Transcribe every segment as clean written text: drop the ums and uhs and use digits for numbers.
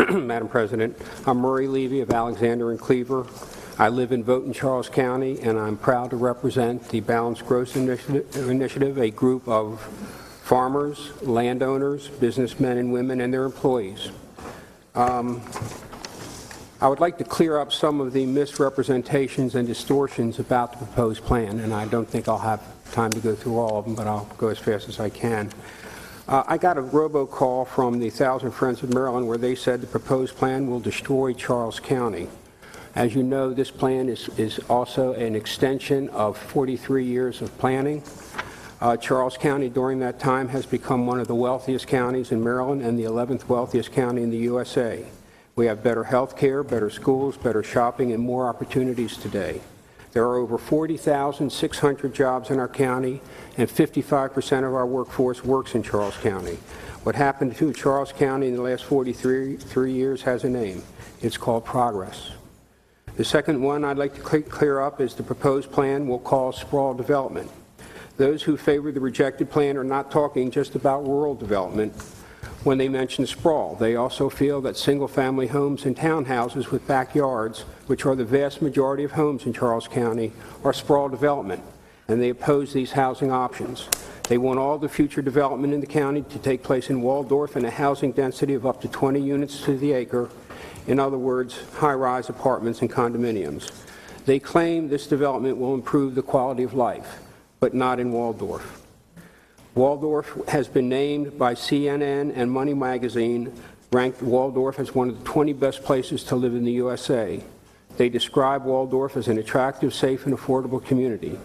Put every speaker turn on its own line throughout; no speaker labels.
Madam President. I'm Murray Levy of Alexander and Cleaver. I live and vote in Charles County, and I'm proud to represent the Balanced Growth Initiative, a group of farmers, landowners, businessmen and women, and their employees. I would like to clear up some of the misrepresentations and distortions about the proposed plan, and I don't think I'll have time to go through all of them, but I'll go as fast as I can. I got a robocall from the Thousand Friends of Maryland where they said the proposed plan will destroy Charles County. As you know, this plan is also an extension of 43 years of planning. Charles County during that time has become one of the wealthiest counties in Maryland and the 11th wealthiest county in the USA. We have better health care, better schools, better shopping, and more opportunities today. There are over 40,600 jobs in our county, and 55% of our workforce works in Charles County. What happened to Charles County in the last 43 years has a name. It's called progress. The second one I'd like to clear up is the proposed plan will cause sprawl development. Those who favor the rejected plan are not talking just about rural development when they mention sprawl. They also feel that single-family homes and townhouses with backyards, which are the vast majority of homes in Charles County, are sprawl development, and they oppose these housing options. They want all the future development in the county to take place in Waldorf in a housing density of up to 20 units to the acre. In other words, high-rise apartments and condominiums. They claim this development will improve the quality of life, but not in Waldorf. Waldorf has been named by CNN and Money Magazine, ranked Waldorf as one of the 20 best places to live in the USA. They describe Waldorf as an attractive, safe, and affordable community.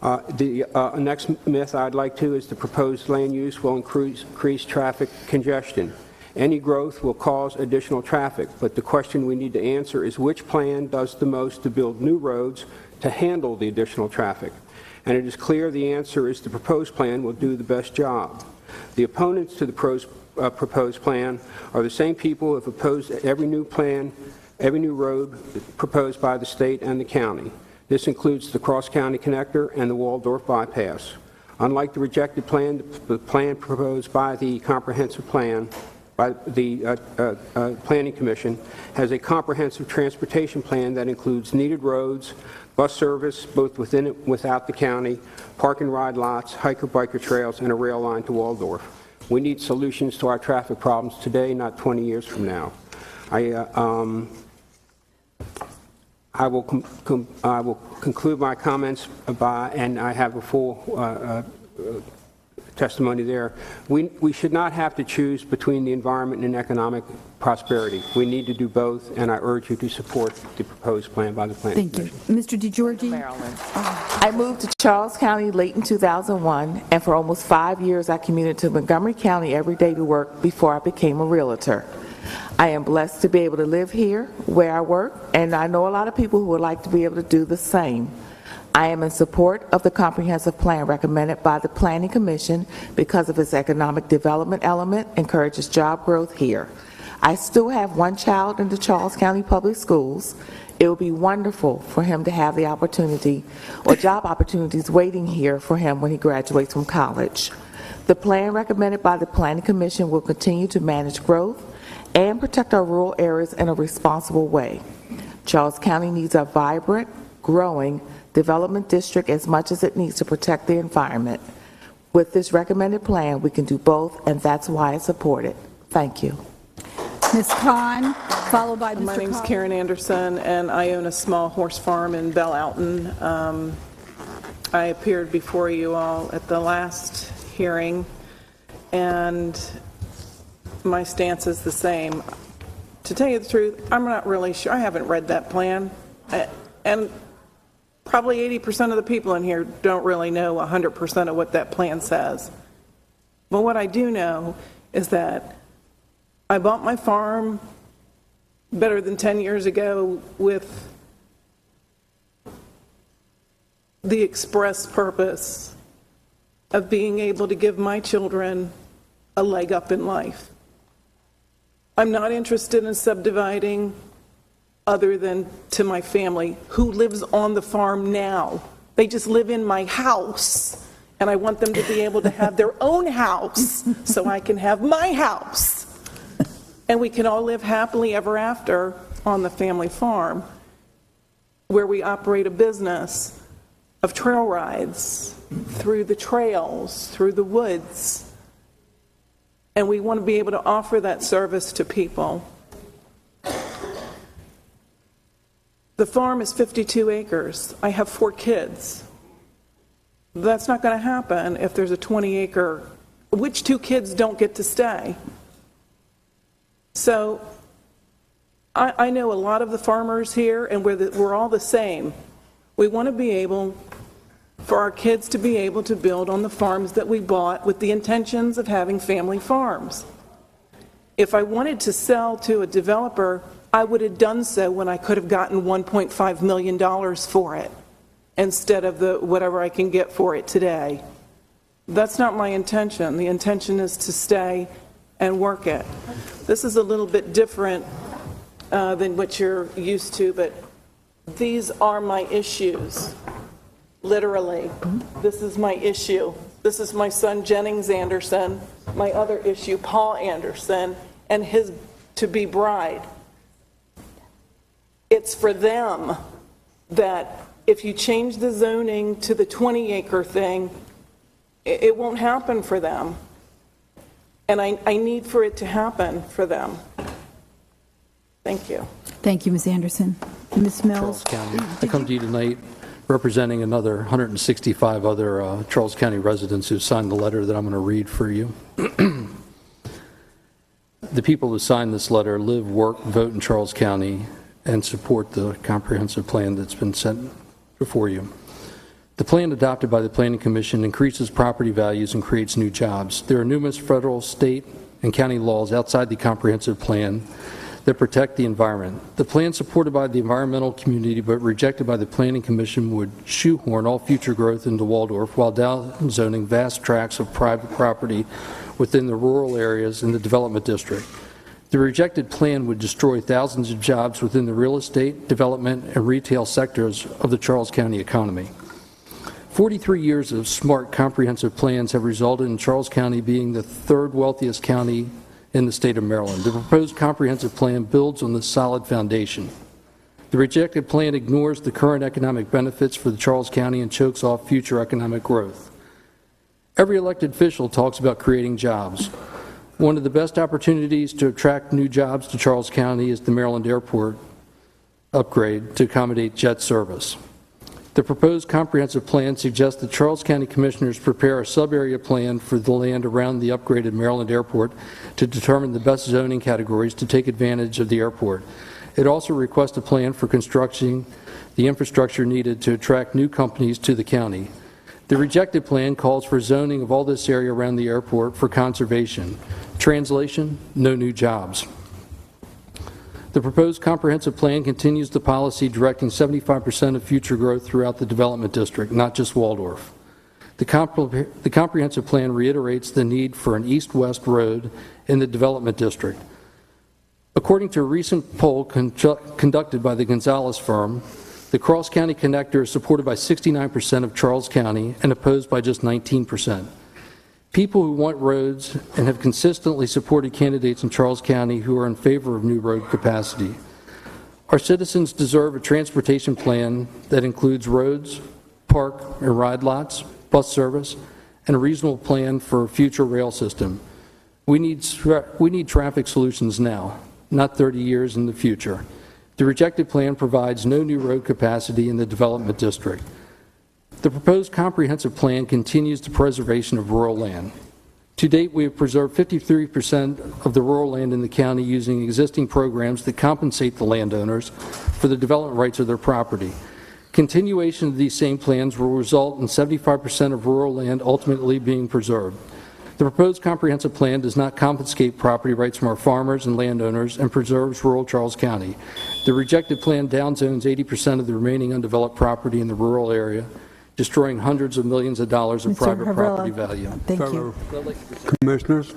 The next myth I'd like to is the proposed land use will increase traffic congestion. Any growth will cause additional traffic, but the question we need to answer is which plan does the most to build new roads to handle the additional traffic? And it is clear the answer is the proposed plan will do the best job. The opponents to the proposed plan are the same people who have opposed every new road proposed by the state and the county. This includes the cross-county connector and the Waldorf bypass. Unlike the rejected plan, the plan proposed by the comprehensive plan by the Planning Commission has a comprehensive transportation plan that includes needed roads, bus service both within and without the county, park and ride lots, hiker-biker trails, and a rail line to Waldorf. We need solutions to our traffic problems today, not 20 years from now. I will conclude my comments by, and I have a full testimony there. We should not have to choose between the environment and economic prosperity. We need to do both, and I urge you to support the proposed plan by the Planning Commission.
Thank you. Mr. DeGiorgi?
Maryland. I moved to Charles County late in 2001, and for almost 5 years I commuted to Montgomery County every day to work before I became a realtor. I am blessed to be able to live here where I work, and I know a lot of people who would like to be able to do the same. I am in support of the comprehensive plan recommended by the Planning Commission because of its economic development element, encourages job growth here. I still have one child in the Charles County Public Schools. It would be wonderful for him to have the opportunity or job opportunities waiting here for him when he graduates from college. The plan recommended by the Planning Commission will continue to manage growth and protect our rural areas in a responsible way. Charles County needs a vibrant, growing development district as much as it needs to protect the environment. With this recommended plan, we can do both, and that's why I support it. Thank you.
Ms. Khan, followed by Mr.
My name's
Cobb.
Karen Anderson, and I own a small horse farm in Belle Alton. I appeared before you all at the last hearing, and my stance is the same. To tell you the truth, I'm not really sure. I haven't read that plan, and probably 80% of the people in here don't really know 100% of what that plan says. But what I do know is that I bought my farm better than 10 years ago with the express purpose of being able to give my children a leg up in life. I'm not interested in subdividing other than to my family who lives on the farm now. They just live in my house, and I want them to be able to have their own house so I can have my house. and we can all live happily ever after on the family farm, where we operate a business of trail rides through the trails, through the woods, and we want to be able to offer that service to people. The farm is 52 acres. I have 4 kids. That's not going to happen if there's a 20-acre, which 2 kids don't get to stay. So I know a lot of the farmers here, and we're all the same. We want to be able, for our kids to be able to build on the farms that we bought with the intentions of having family farms. If I wanted to sell to a developer, I would have done so when I could have gotten $1.5 million for it instead of the whatever I can get for it today. That's not my intention. The intention is to stay and work it. This is a little bit different than what you're used to, but these are my issues, literally. This is my issue. This is my son Jennings Anderson, my other issue Paul Anderson, and his to-be bride. It's for them that if you change the zoning to the 20-acre thing, it won't happen for them. And I need for it to happen for them. Thank you.
Thank you, Ms. Anderson. Ms. Mills?
Charles County. I come to you tonight representing another 165 other Charles County residents who signed the letter that I'm going to read for you. The people who signed this letter live, work, vote in Charles County and support the comprehensive plan that's been sent before you. The plan adopted by the Planning Commission increases property values and creates new jobs. There are numerous federal, state, and county laws outside the comprehensive plan that protect the environment. The plan supported by the environmental community but rejected by the Planning Commission would shoehorn all future growth into Waldorf while downzoning vast tracts of private property within the rural areas in the development district. The rejected plan would destroy thousands of jobs within the real estate, development, and retail sectors of the Charles County economy. 43 years of smart, comprehensive plans have resulted in Charles County being the 3rd wealthiest county in the state of Maryland. The proposed comprehensive plan builds on this solid foundation. The rejected plan ignores the current economic benefits for the Charles County and chokes off future economic growth. Every elected official talks about creating jobs. One of the best opportunities to attract new jobs to Charles County is the Maryland Airport upgrade to accommodate jet service. The proposed comprehensive plan suggests that Charles County Commissioners prepare a sub-area plan for the land around the upgraded Maryland Airport to determine the best zoning categories to take advantage of the airport. It also requests a plan for constructing the infrastructure needed to attract new companies to the county. The rejected plan calls for zoning of all this area around the airport for conservation. Translation, no new jobs. The proposed comprehensive plan continues the policy directing 75% of future growth throughout the development district, not just Waldorf. The comprehensive plan reiterates the need for an east-west road in the development district. According to a recent poll conducted by the Gonzalez firm, the Cross County Connector is supported by 69% of Charles County and opposed by just 19%. People who want roads and have consistently supported candidates in Charles County who are in favor of new road capacity. Our citizens deserve a transportation plan that includes roads, park and ride lots, bus service, and a reasonable plan for a future rail system. We need traffic solutions now, not 30 years in the future. The rejected plan provides no new road capacity in the development district. The proposed comprehensive plan continues the preservation of rural land. To date, we have preserved 53% of the rural land in the county using existing programs that compensate the landowners for the development rights of their property. Continuation of these same plans will result in 75% of rural land ultimately being preserved. The proposed comprehensive plan does not confiscate property rights from our farmers and landowners and preserves rural Charles County. The rejected plan downzones 80% of the remaining undeveloped property in the rural area, destroying hundreds of millions of dollars of
Mr.
private
Havrilla,
property value.
Thank
Fellow
you.
Commissioners,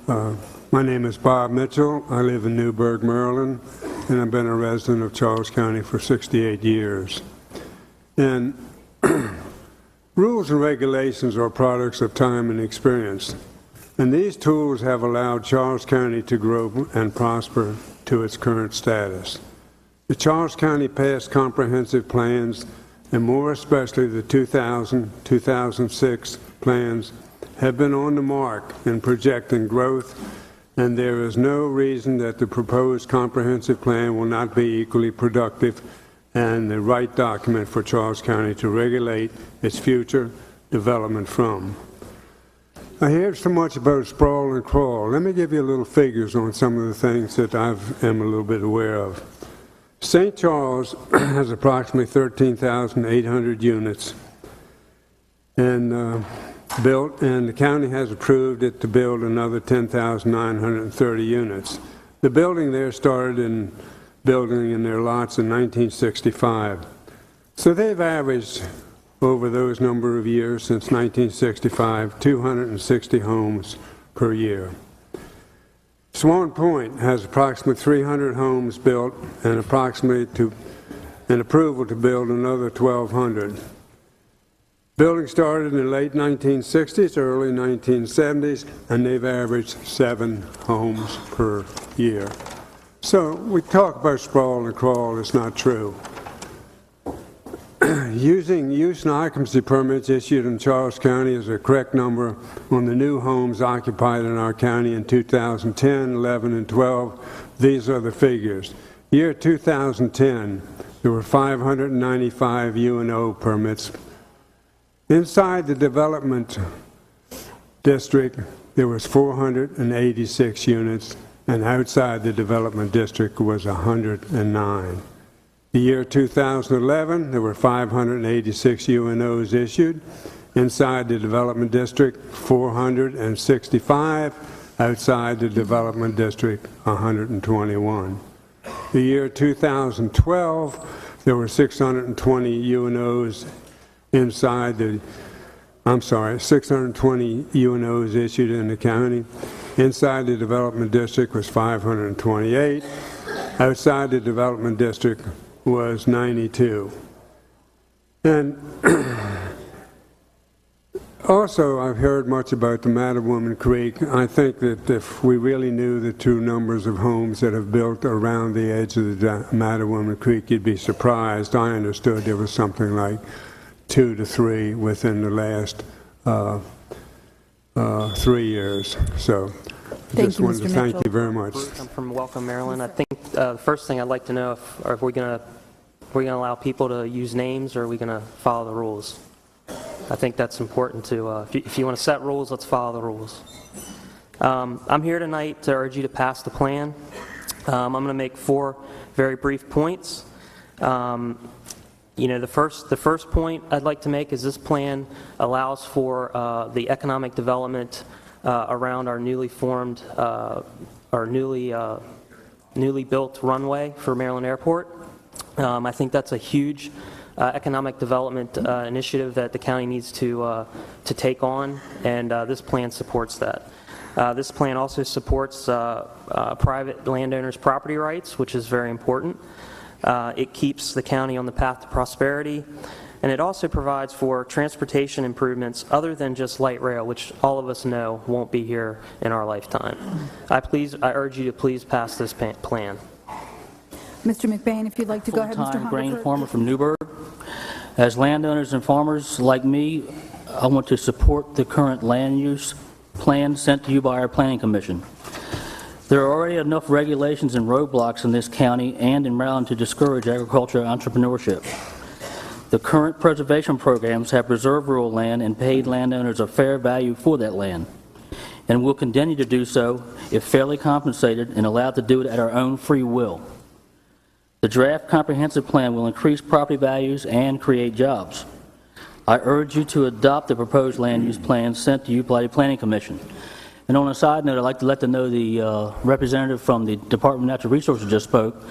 my name is Bob Mitchell. I live in Newburgh, Maryland, and I've been a resident of Charles County for 68 years. And rules and regulations are products of time and experience. And these tools have allowed Charles County to grow and prosper to its current status. The Charles County past comprehensive plans, and more especially the 2000-2006 plans, have been on the mark in projecting growth, and there is no reason that the proposed comprehensive plan will not be equally productive and the right document for Charles County to regulate its future development from. I hear so much about sprawl and crawl. Let me give you a little figures on some of the things that I am a little bit aware of. St. Charles has approximately 13,800 units and built, and the county has approved it to build another 10,930 units. The building there started in building in their lots in 1965. So they've averaged over those number of years since 1965, 260 homes per year. Swan Point has approximately 300 homes built and an approval to build another 1,200. Building started in the late 1960s, early 1970s, and they've averaged 7 homes per year. So we talk about sprawl and crawl, it's not true. Using use and occupancy permits issued in Charles County is a correct number on the new homes occupied in our county in 2010, 11, and 12. These are the figures. Year 2010, there were 595 UNO permits. Inside the development district, there was 486 units, and outside the development district was 109. The year 2011, there were 586 UNOs issued. Inside the development district, 465. Outside the development district, 121. The year 2012, there were 620 UNOs inside the, 620 UNOs issued in the county. Inside the development district was 528. Outside the development district was 92. And also, I've heard much about the Mattawoman Creek. I think that if we really knew the true numbers of homes that have built around the edge of the Mattawoman Creek, you'd be surprised. I understood there was something like 2 to 3 within the last 3 years. So I just wanted to thank you very much.
I'm from Welcome, Maryland. I think the first thing I'd like to know if we're going to allow people to use names, or are we going to follow the rules? I think that's important to, if you want to set rules, let's follow the rules. I'm here tonight to urge you to pass the plan. I'm going to make 4 very brief points. The first point I'd like to make is this plan allows for the economic development around our newly formed, our newly built runway for Maryland Airport. I think that's a huge economic development initiative that the county needs to take on, and this plan supports that. This plan also supports private landowners' property rights, which is very important. It keeps the county on the path to prosperity, and it also provides for transportation improvements other than just light rail, which all of us know won't be here in our lifetime. I urge you to please pass this plan.
Mr. McBain, if you'd like to go ahead, Mr.
Full-time grain
Hungerford.
farmer from Newburgh. As landowners and farmers like me, I want to support the current land use plan sent to you by our Planning Commission. There are already enough regulations and roadblocks in this county and in Maryland to discourage agricultural entrepreneurship. The current preservation programs have preserved rural land and paid landowners a fair value for that land, and will continue to do so if fairly compensated and allowed to do it at our own free will. The draft comprehensive plan will increase property values and create jobs. I urge you to adopt the proposed land use plan sent to you by the Planning Commission. And on a side note, I'd like to let them know the representative from the Department of Natural Resources just spoke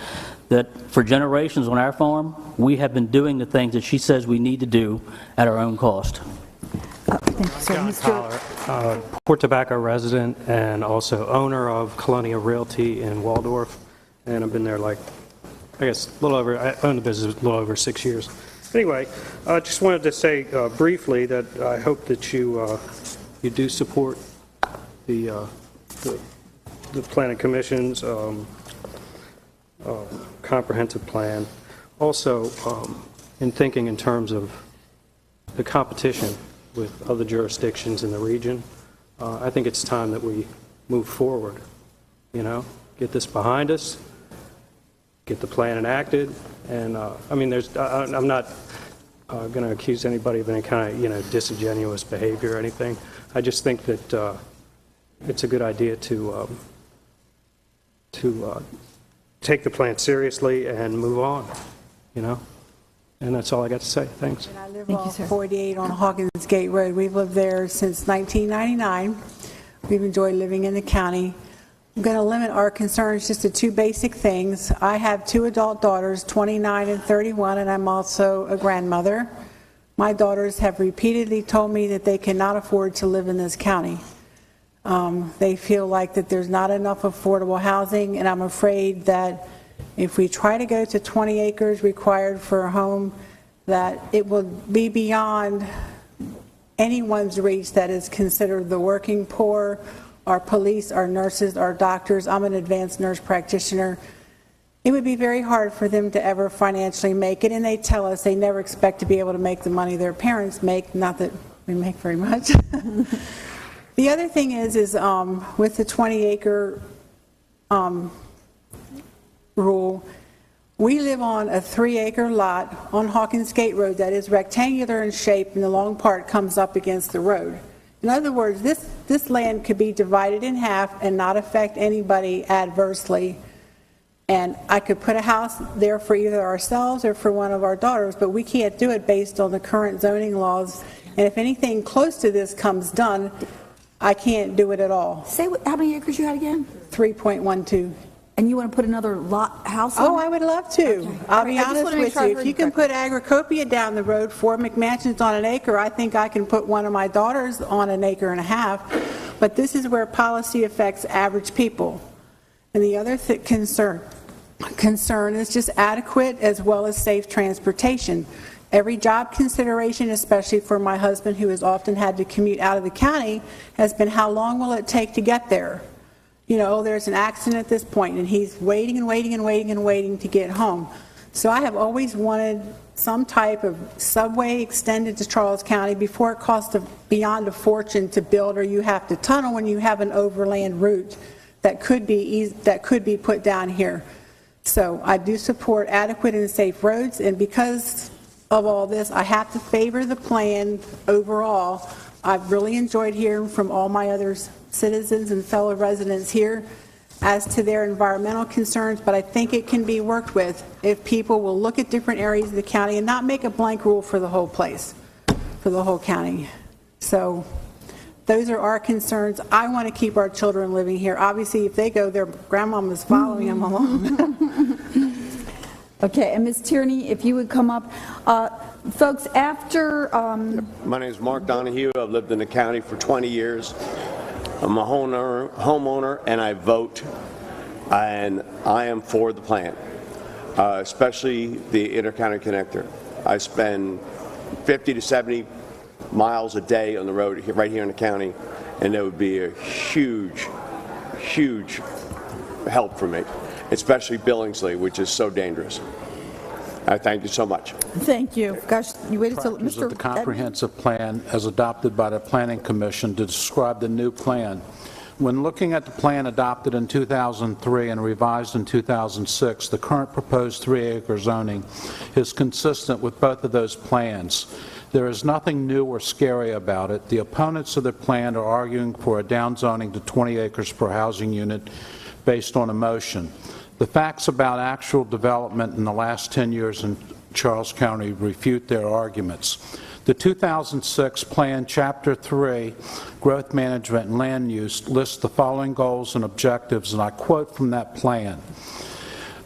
that for generations on our farm, we have been doing the things that she says we need to do at our own cost.
Thank you, sir.
John
Mr.
Collar, Port Tobacco resident and also owner of Colonial Realty in Waldorf. And I've been there I owned the business a little over 6 years. Anyway, I just wanted to say briefly that I hope that you do support the Planning Commission's comprehensive plan. Also, in thinking in terms of the competition with other jurisdictions in the region, I think it's time that we move forward, get this behind us, get the plan enacted, and I mean, I'm not going to accuse anybody of any kind of, disingenuous behavior or anything. I just think that it's a good idea to take the plan seriously and move on, And that's all I got to say. Thanks.
And I live off 48 on Hawkins Gate Road. We've lived there since 1999. We've enjoyed living in the county. I'm going to limit our concerns just to two basic things. I have two adult daughters, 29 and 31, and I'm also a grandmother. My daughters have repeatedly told me that they cannot afford to live in this county. They feel like that there's not enough affordable housing, and I'm afraid that if we try to go to 20 acres required for a home, that it will be beyond anyone's reach that is considered the working poor, our police, our nurses, our doctors. I'm an advanced nurse practitioner. It would be very hard for them to ever financially make it, and they tell us they never expect to be able to make the money their parents make, not that we make very much. The other thing is with the 20-acre rule, we live on a 3-acre lot on Hawkins Gate Road that is rectangular in shape, and the long part comes up against the road. In other words, this land could be divided in half and not affect anybody adversely. And I could put a house there for either ourselves or for one of our daughters, but we can't do it based on the current zoning laws. And if anything close to this comes done, I can't do it at all.
Say how many acres you had again?
3.12.
And you want to put another house on?
Oh, I would love to.
Okay.
I'll be
I just
honest
wanna make
with
sure I
you.
heard
If you can put Agricopia down the road, 4 McMansions on an acre, I think I can put one of my daughters on an acre and a half. But this is where policy affects average people. And the other concern is just adequate as well as safe transportation. Every job consideration, especially for my husband who has often had to commute out of the county, has been how long will it take to get there? There's an accident at this point, and he's waiting and waiting and waiting and waiting to get home. So I have always wanted some type of subway extended to Charles County before it costs beyond a fortune to build, or you have to tunnel when you have an overland route that could be put down here. So I do support adequate and safe roads, and because of all this, I have to favor the plan overall. I've really enjoyed hearing from all my other citizens and fellow residents here as to their environmental concerns, but I think it can be worked with if people will look at different areas of the county and not make a blank rule for the whole place, for the whole county. So those are our concerns. I want to keep our children living here. Obviously, if they go, their grandmama's following them along.
Okay, and Ms. Tierney, if you would come up. Folks, after...
My name is Mark Donahue. I've lived in the county for 20 years. I'm a homeowner, and I vote, and I am for the plan, especially the intercounty connector. I spend 50 to 70 miles a day on the road right here in the county, and it would be a huge, huge help for me, especially Billingsley, which is so dangerous. I thank you so much.
Thank you. Gosh, you waited till
Mr. The comprehensive plan as adopted by the Planning Commission to describe the new plan. When looking at the plan adopted in 2003 and revised in 2006, the current proposed 3-acre zoning is consistent with both of those plans. There is nothing new or scary about it. The opponents of the plan are arguing for a downzoning to 20 acres per housing unit based on emotion. The facts about actual development in the last 10 years in Charles County refute their arguments. The 2006 Plan Chapter 3, Growth Management and Land Use, lists the following goals and objectives, and I quote from that plan.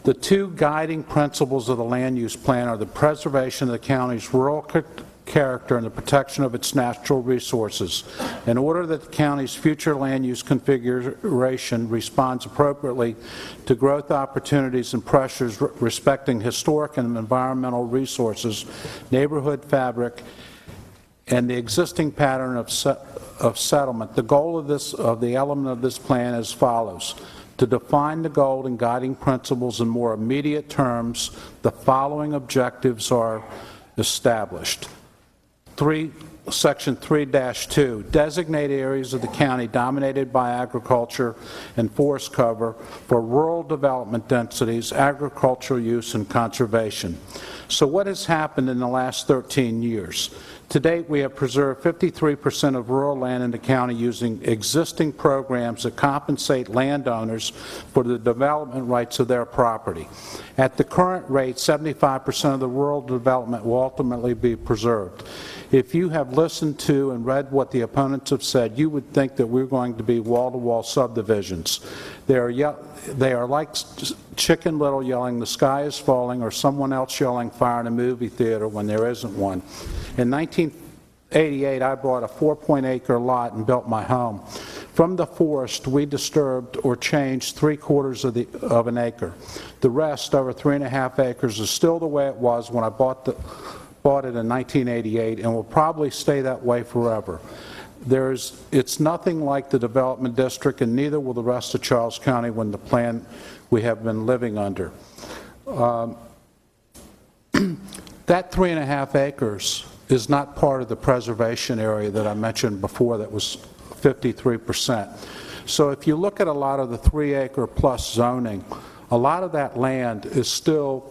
The two guiding principles of the land use plan are the preservation of the county's rural character and the protection of its natural resources. In order that the county's future land use configuration responds appropriately to growth opportunities and pressures respecting historic and environmental resources, neighborhood fabric, and the existing pattern of settlement. The goal of the element of this plan is as follows: to define the goal and guiding principles in more immediate terms, the following objectives are established. Section 3-2, designate areas of the county dominated by agriculture and forest cover for rural development densities, agricultural use, and conservation. So what has happened in the last 13 years? To date, we have preserved 53% of rural land in the county using existing programs that compensate landowners for the development rights of their property. At the current rate, 75% of the rural development will ultimately be preserved. If you have listened to and read what the opponents have said, you would think that we're going to be wall-to-wall subdivisions. They are like Chicken Little yelling, "The sky is falling," or someone else yelling, "Fire in a movie theater," when there isn't one. In 1988, I bought a 4.8-acre lot and built my home. From the forest, we disturbed or changed 3/4 of an acre. The rest, over 3.5 acres, is still the way it was when I bought it in 1988, and will probably stay that way forever. It's nothing like the development district, and neither will the rest of Charles County when the plan we have been living under. That 3.5 acres is not part of the preservation area that I mentioned before that was 53%. So if you look at a lot of the 3-acre plus zoning, a lot of that land is still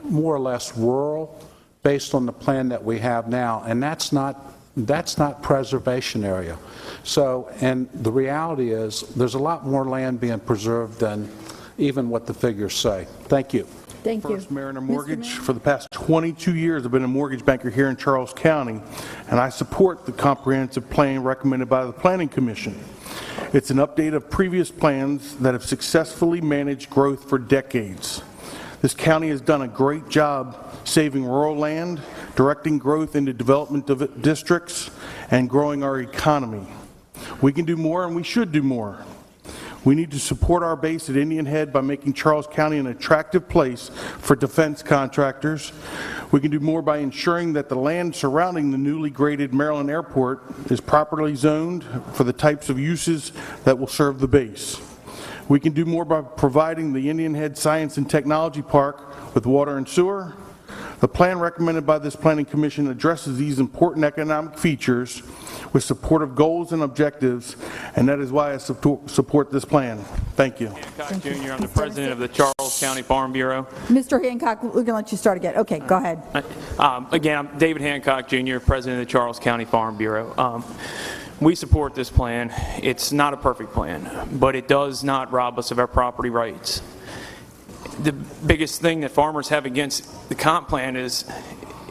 more or less rural based on the plan that we have now, and that's not preservation area. So, and the reality is there's a lot more land being preserved than even what the figures say. Thank you.
Thank you.
First Mariner Mortgage. For the past 22 years, I've been a mortgage banker here in Charles County, and I support the comprehensive plan recommended by the Planning Commission. It's an update of previous plans that have successfully managed growth for decades. This county has done a great job saving rural land, directing growth into development districts, and growing our economy. We can do more, and we should do more. We need to support our base at Indian Head by making Charles County an attractive place for defense contractors. We can do more by ensuring that the land surrounding the newly graded Maryland Airport is properly zoned for the types of uses that will serve the base. We can do more by providing the Indian Head Science and Technology Park with water and sewer. The plan recommended by this Planning Commission addresses these important economic features with supportive goals and objectives, and that is why I support this plan. Thank you.
Hancock Jr., I'm the president of the Charles County Farm Bureau.
Mr. Hancock, we're going to let you start again. Okay, go ahead.
Again, I'm David Hancock Jr., president of the Charles County Farm Bureau. We support this plan. It's not a perfect plan, but it does not rob us of our property rights. The biggest thing that farmers have against the comp plan is,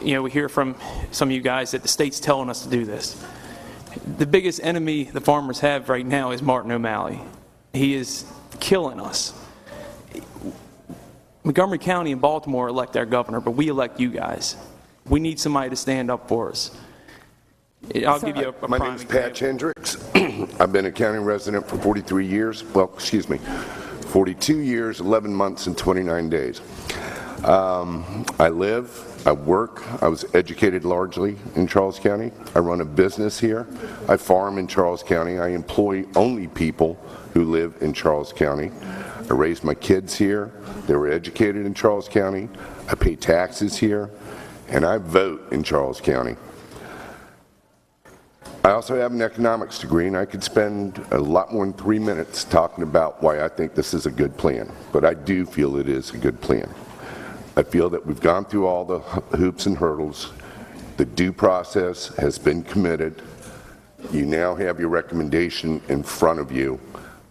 we hear from some of you guys that the state's telling us to do this. The biggest enemy the farmers have right now is Martin O'Malley. He is killing us. Montgomery County and Baltimore elect our governor, but we elect you guys. We need somebody to stand up for us. I'll give you a
My name is Patch Hendricks. I've been a county resident for 42 years, 11 months and 29 days. I live, I work, I was educated largely in Charles County. I run a business here. I farm in Charles County. I employ only people who live in Charles County. I raised my kids here. They were educated in Charles County. I pay taxes here, and I vote in Charles County. I also have an economics degree, and I could spend a lot more than 3 minutes talking about why I think this is a good plan, but I do feel it is a good plan. I feel that we've gone through all the hoops and hurdles. The due process has been committed. You now have your recommendation in front of you.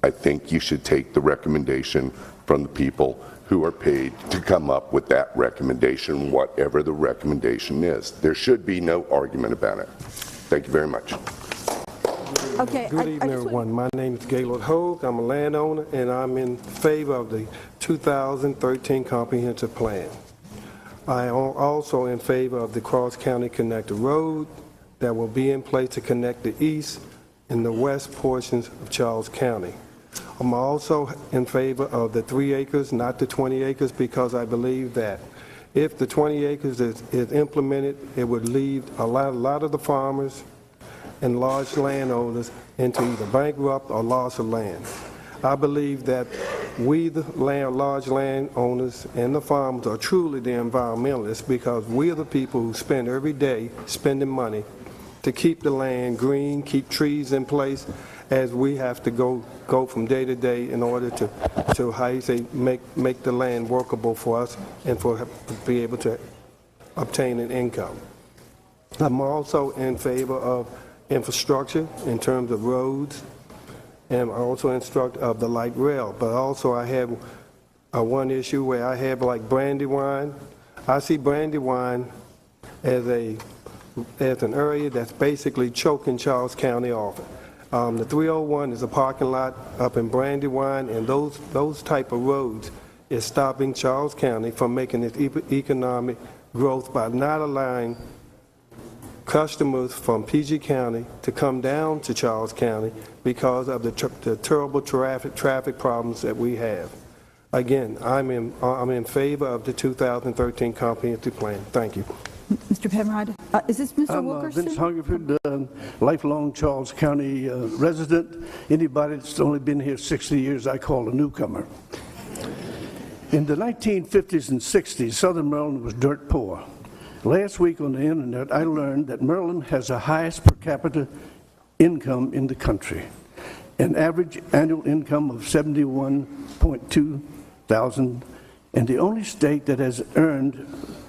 I think you should take the recommendation from the people who are paid to come up with that recommendation, whatever the recommendation is. There should be no argument about it. Thank you very much.
Okay.
Good evening, everyone. My name is Gaylord Hogue. I'm a landowner, and I'm in favor of the 2013 Comprehensive Plan. I am also in favor of the Cross-County Connector Road that will be in place to connect the east and the west portions of Charles County. I'm also in favor of the 3 acres, not the 20 acres, because I believe that If the 20 acres is implemented, it would leave a lot of the farmers and large landowners into either bankrupt or loss of land. I believe that we, the large landowners and the farmers, are truly the environmentalists because we are the people who spend every day spending money to keep the land green, keep trees in place, as we have to go from day to day in order to how you say, make the land workable for us and to be able to obtain an income. I'm also in favor of infrastructure in terms of roads, and also of the light rail. But also I have one issue where I have like Brandywine. I see Brandywine as an area that's basically choking Charles County off. The 301 is a parking lot up in Brandywine, and those type of roads is stopping Charles County from making its economic growth by not allowing customers from PG County to come down to Charles County because of the terrible traffic problems that we have. Again, I'm in favor of the 2013 comprehensive plan. Thank you.
Mr. Penrod, is this Mr. Wilkerson?
Vince Hungerford, lifelong Charles County resident. Anybody that's only been here 60 years, I call a newcomer. In the 1950s and 60s, Southern Maryland was dirt poor. Last week on the internet, I learned that Maryland has the highest per capita income in the country, an average annual income of $71.2 thousand, and the only state that has earned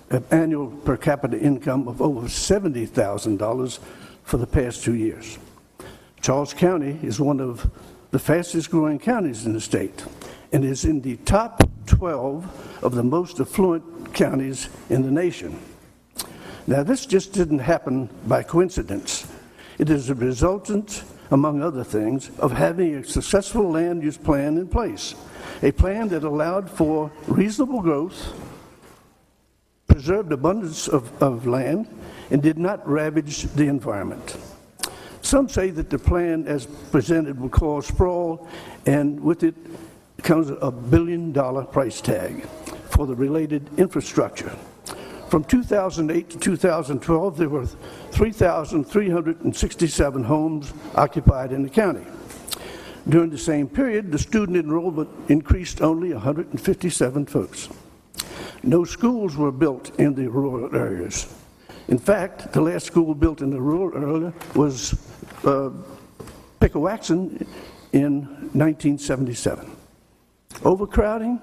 an annual per capita income of over $70,000 for the past 2 years. Charles County is one of the fastest growing counties in the state and is in the top 12 of the most affluent counties in the nation. Now, this just didn't happen by coincidence. It is a resultant, among other things, of having a successful land use plan in place, a plan that allowed for reasonable growth, preserved abundance of land, and did not ravage the environment. Some say that the plan as presented will cause sprawl, and with it comes a $1 billion price tag for the related infrastructure. From 2008 to 2012, there were 3,367 homes occupied in the county. During the same period, the student enrollment increased only 157 folks. No schools were built in the rural areas. In fact, the last school built in the rural area was Pickawaxen in 1977. Overcrowding,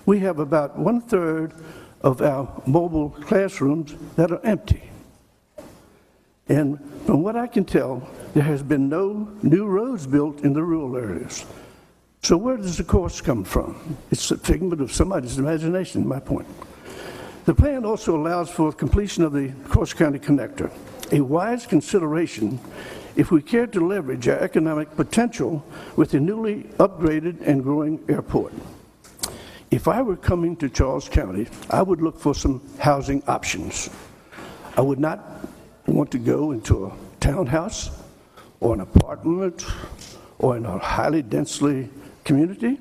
we have about 1/3 of our mobile classrooms that are empty. And from what I can tell, there has been no new roads built in the rural areas. So where does the cost come from? It's a figment of somebody's imagination, my point. The plan also allows for completion of the cross-county connector, a wise consideration if we care to leverage our economic potential with the newly upgraded and growing airport. If I were coming to Charles County, I would look for some housing options. I would not want to go into a townhouse or an apartment or in a highly densely community.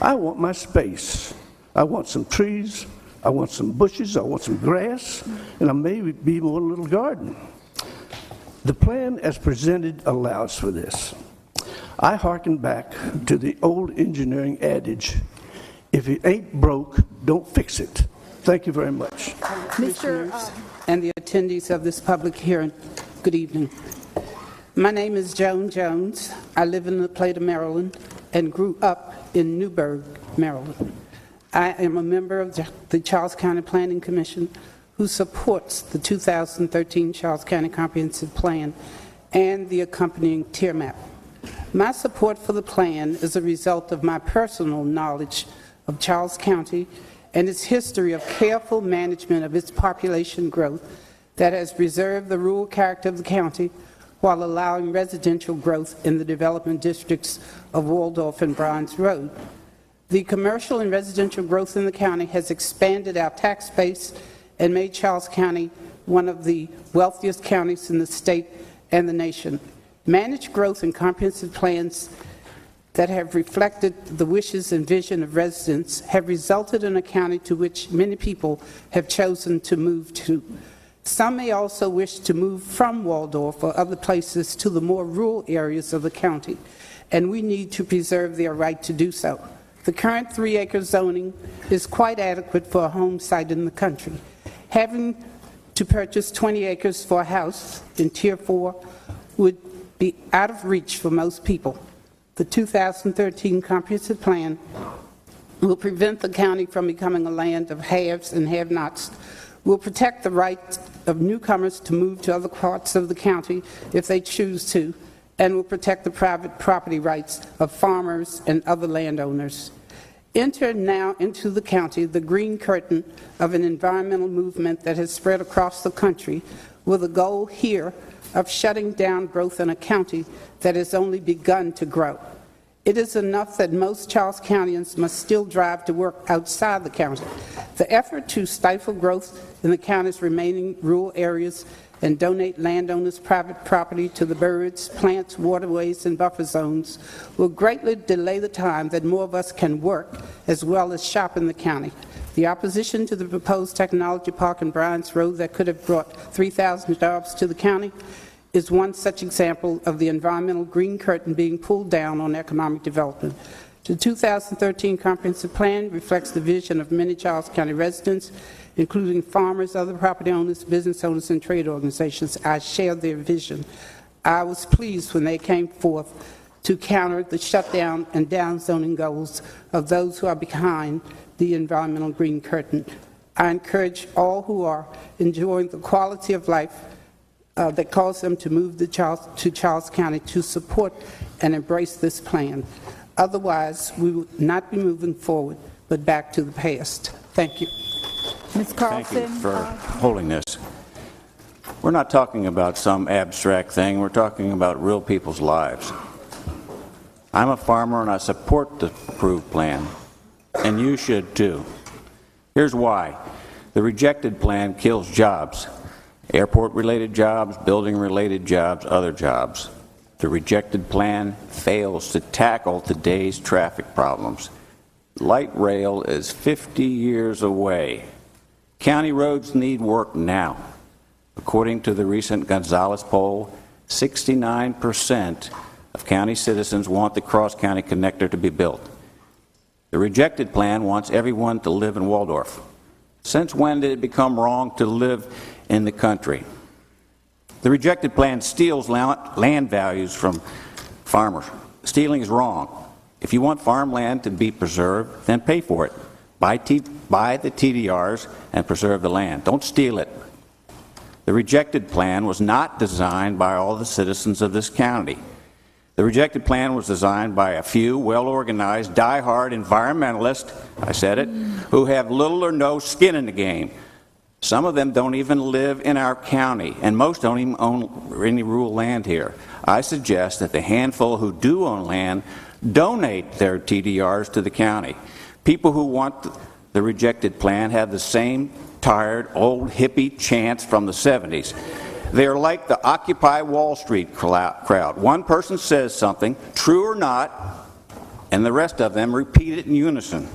I want my space. I want some trees, I want some bushes, I want some grass, and I maybe be more a little garden. The plan as presented allows for this. I hearken back to the old engineering adage, if it ain't broke, don't fix it. Thank you very much.
Mr. And the attendees of this public hearing, good evening. My name is Joan Jones. I live in the Plate of Maryland and grew up in Newburgh, Maryland. I am a member of the Charles County Planning Commission who supports the 2013 Charles County Comprehensive Plan and the accompanying tier map. My support for the plan is a result of my personal knowledge of Charles County and its history of careful management of its population growth that has preserved the rural character of the county while allowing residential growth in the development districts of Waldorf and Bronze Road. The commercial and residential growth in the county has expanded our tax base and made Charles County one of the wealthiest counties in the state and the nation. Managed growth and comprehensive plans that have reflected the wishes and vision of residents have resulted in a county to which many people have chosen to move to. Some may also wish to move from Waldorf or other places to the more rural areas of the county, and we need to preserve their right to do so. The current 3-acre zoning is quite adequate for a home site in the country. Having to purchase 20 acres for a house in Tier 4 would be out of reach for most people. The 2013 Comprehensive Plan will prevent the county from becoming a land of haves and have-nots, will protect the right of newcomers to move to other parts of the county if they choose to, and will protect the private property rights of farmers and other landowners. Enter now into the county the green curtain of an environmental movement that has spread across the country with a goal here of shutting down growth in a county that has only begun to grow. It is enough that most Charles Countyans must still drive to work outside the county. The effort to stifle growth in the county's remaining rural areas and donate landowners' private property to the birds, plants, waterways, and buffer zones will greatly delay the time that more of us can work as well as shop in the county. The opposition to the proposed technology park in Bryant's Road that could have brought 3,000 jobs to the county is one such example of the environmental green curtain being pulled down on economic development. The 2013 Comprehensive Plan reflects the vision of many Charles County residents, including farmers, other property owners, business owners, and trade organizations. I share their vision. I was pleased when they came forth to counter the shutdown and downzoning goals of those who are behind the environmental green curtain. I encourage all who are enjoying the quality of life that calls them to move to Charles County to support and embrace this plan. Otherwise, we will not be moving forward, but back to the past. Thank you.
Ms. Carlson.
Thank you for holding this. We're not talking about some abstract thing. We're talking about real people's lives. I'm a farmer and I support the approved plan, and you should too. Here's why. The rejected plan kills jobs. Airport-related jobs, building-related jobs, other jobs. The rejected plan fails to tackle today's traffic problems. Light rail is 50 years away. County roads need work now. According to the recent Gonzales poll, 69% of county citizens want the cross-county connector to be built. The rejected plan wants everyone to live in Waldorf. Since when did it become wrong to live in the country? The rejected plan steals land values from farmers. Stealing is wrong. If you want farmland to be preserved, then pay for it. Buy the TDRs and preserve the land. Don't steal it. The rejected plan was not designed by all the citizens of this county. The rejected plan was designed by a few well-organized, die-hard environmentalists, I said it, who have little or no skin in the game. Some of them don't even live in our county, and most don't even own any rural land here. I suggest that the handful who do own land donate their TDRs to the county. People who want the rejected plan have the same tired, old hippie chants from the 70s. They are like the Occupy Wall Street crowd. One person says something, true or not, and the rest of them repeat it in unison.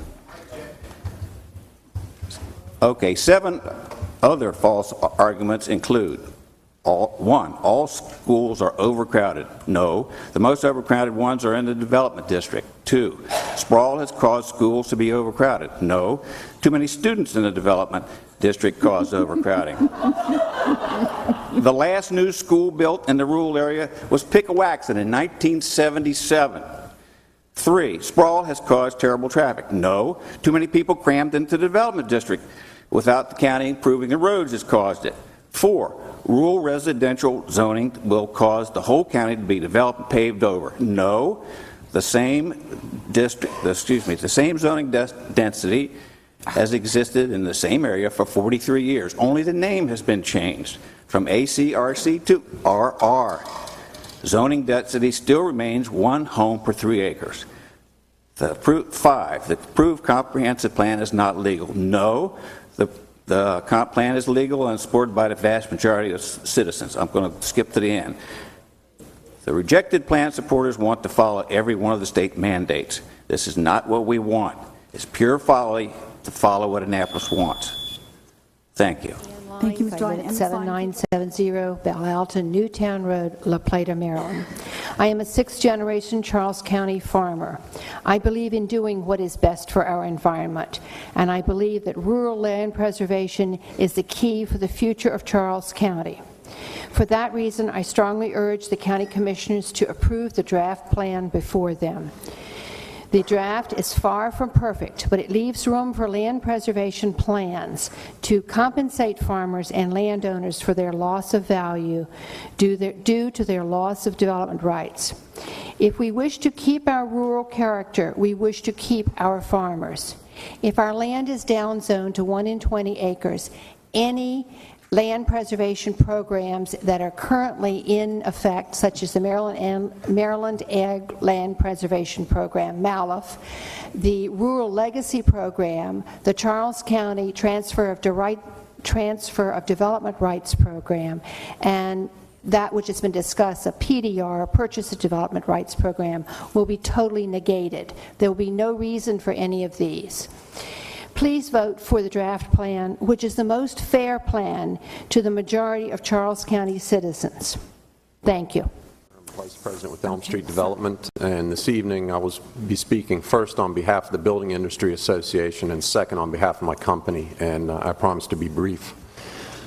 Okay, 7 other false arguments include: 1, all schools are overcrowded. No, the most overcrowded ones are in the development district. 2, sprawl has caused schools to be overcrowded. No, too many students in the development district cause overcrowding. The last new school built in the rural area was Pickawaxen in 1977. 3, sprawl has caused terrible traffic. No, too many people crammed into the development district without the county improving the roads has caused it. 4, rural residential zoning will cause the whole county to be developed and paved over. No, the same zoning density has existed in the same area for 43 years. Only the name has been changed from ACRC to RR. Zoning density still remains 1 home per 3 acres. 5, the approved comprehensive plan is not legal. No, the comp plan is legal and supported by the vast majority of citizens. I'm going to skip to the end. The rejected plan supporters want to follow every one of the state mandates. This is not what we want. It's pure folly to follow what Annapolis wants. Thank you.
Thank you, Mr. Ryan.
7970 Belle Alton, Newtown Road, La Plata, Maryland. I am a sixth-generation Charles County farmer. I believe in doing what is best for our environment, and I believe that rural land preservation is the key for the future of Charles County. For that reason, I strongly urge the county commissioners to approve the draft plan before them. The draft is far from perfect, but it leaves room for land preservation plans to compensate farmers and landowners for their loss of value due to their loss of development rights. If we wish to keep our rural character, we wish to keep our farmers. If our land is downzoned to 1 in 20 acres, any land preservation programs that are currently in effect, such as the Maryland Ag Land Preservation Program, MALIF, the Rural Legacy Program, the Charles County Transfer of Development Rights Program, and that which has been discussed, a PDR, Purchase of Development Rights Program, will be totally negated. There will be no reason for any of these. Please vote for the draft plan, which is the most fair plan to the majority of Charles County citizens. Thank you.
I'm Vice President with Elm Street Development, and this evening I will be speaking first on behalf of the Building Industry Association and second on behalf of my company, and I promise to be brief.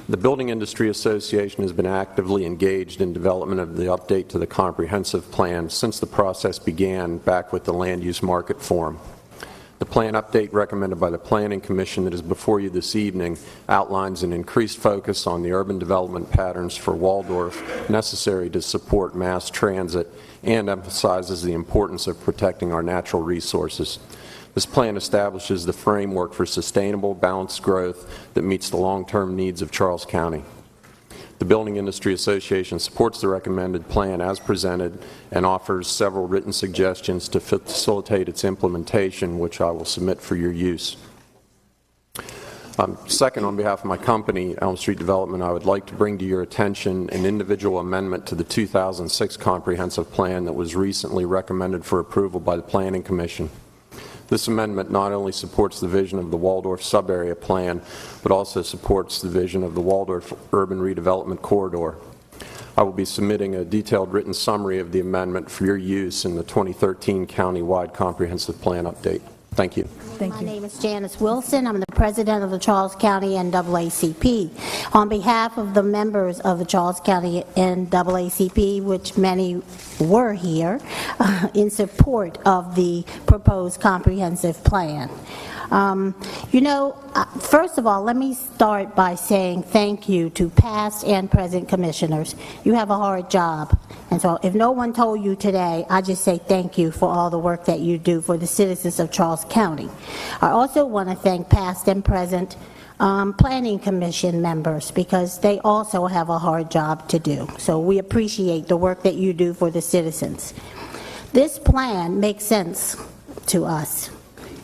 The Building Industry Association has been actively engaged in development of the update to the comprehensive plan since the process began back with the Land Use Market Forum. The plan update recommended by the Planning Commission that is before you this evening outlines an increased focus on the urban development patterns for Waldorf necessary to support mass transit and emphasizes the importance of protecting our natural resources. This plan establishes the framework for sustainable, balanced growth that meets the long-term needs of Charles County. The Building Industry Association supports the recommended plan as presented and offers several written suggestions to facilitate its implementation, which I will submit for your use. Second, on behalf of my company, Elm Street Development, I would like to bring to your attention an individual amendment to the 2006 comprehensive plan that was recently recommended for approval by the Planning Commission. This amendment not only supports the vision of the Waldorf sub-area plan, but also supports the vision of the Waldorf Urban Redevelopment Corridor. I will be submitting a detailed written summary of the amendment for your use in the 2013 county-wide comprehensive plan update. Thank you.
My name is Janice Wilson. I'm the president of the Charles County NAACP. On behalf of the members of the Charles County NAACP, which many were here, in support of the proposed comprehensive plan. First of all, let me start by saying thank you to past and present commissioners. You have a hard job. And so if no one told you today, I just say thank you for all the work that you do for the citizens of Charles County. I also want to thank past and present Planning Commission members because they also have a hard job to do. So we appreciate the work that you do for the citizens. This plan makes sense to us.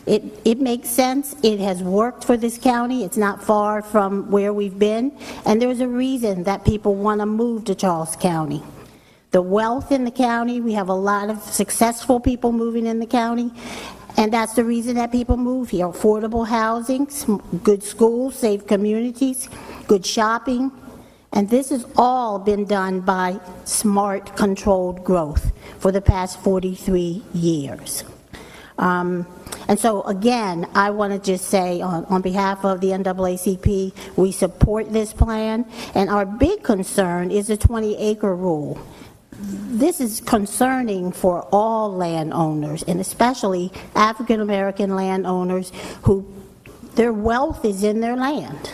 It makes sense. It has worked for this county. It's not far from where we've been. And there's a reason that people want to move to Charles County. The wealth in the county, we have a lot of successful people moving in the county. And that's the reason that people move here. Affordable housing, good schools, safe communities, good shopping. And this has all been done by smart, controlled growth for the past 43 years. And so, again, I want to just say on behalf of the NAACP, we support this plan. And our big concern is the 20-acre rule. This is concerning for all landowners, and especially African-American landowners who their wealth is in their land.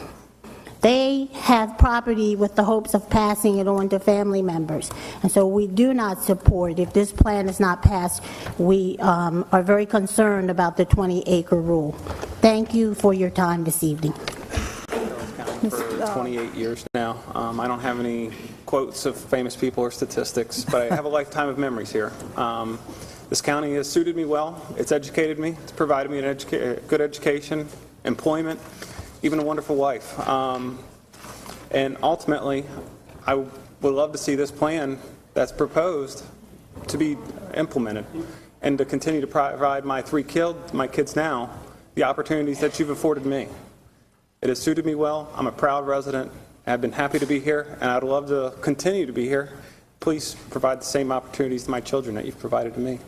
They have property with the hopes of passing it on to family members. And so we do not support, if this plan is not passed, we are very concerned about the 20-acre rule. Thank you for your time this evening.
For 28 years now. I don't have any quotes of famous people or statistics, but I have a lifetime of memories here. This county has suited me well. It's educated me. It's provided me a good education, employment, even a wonderful wife. And ultimately, I would love to see this plan that's proposed to be implemented, and to continue to provide my my kids now the opportunities that you've afforded me. It has suited me well. I'm a proud resident. I've been happy to be here, and I'd love to continue to be here. Please provide the same opportunities to my children that you've provided to me.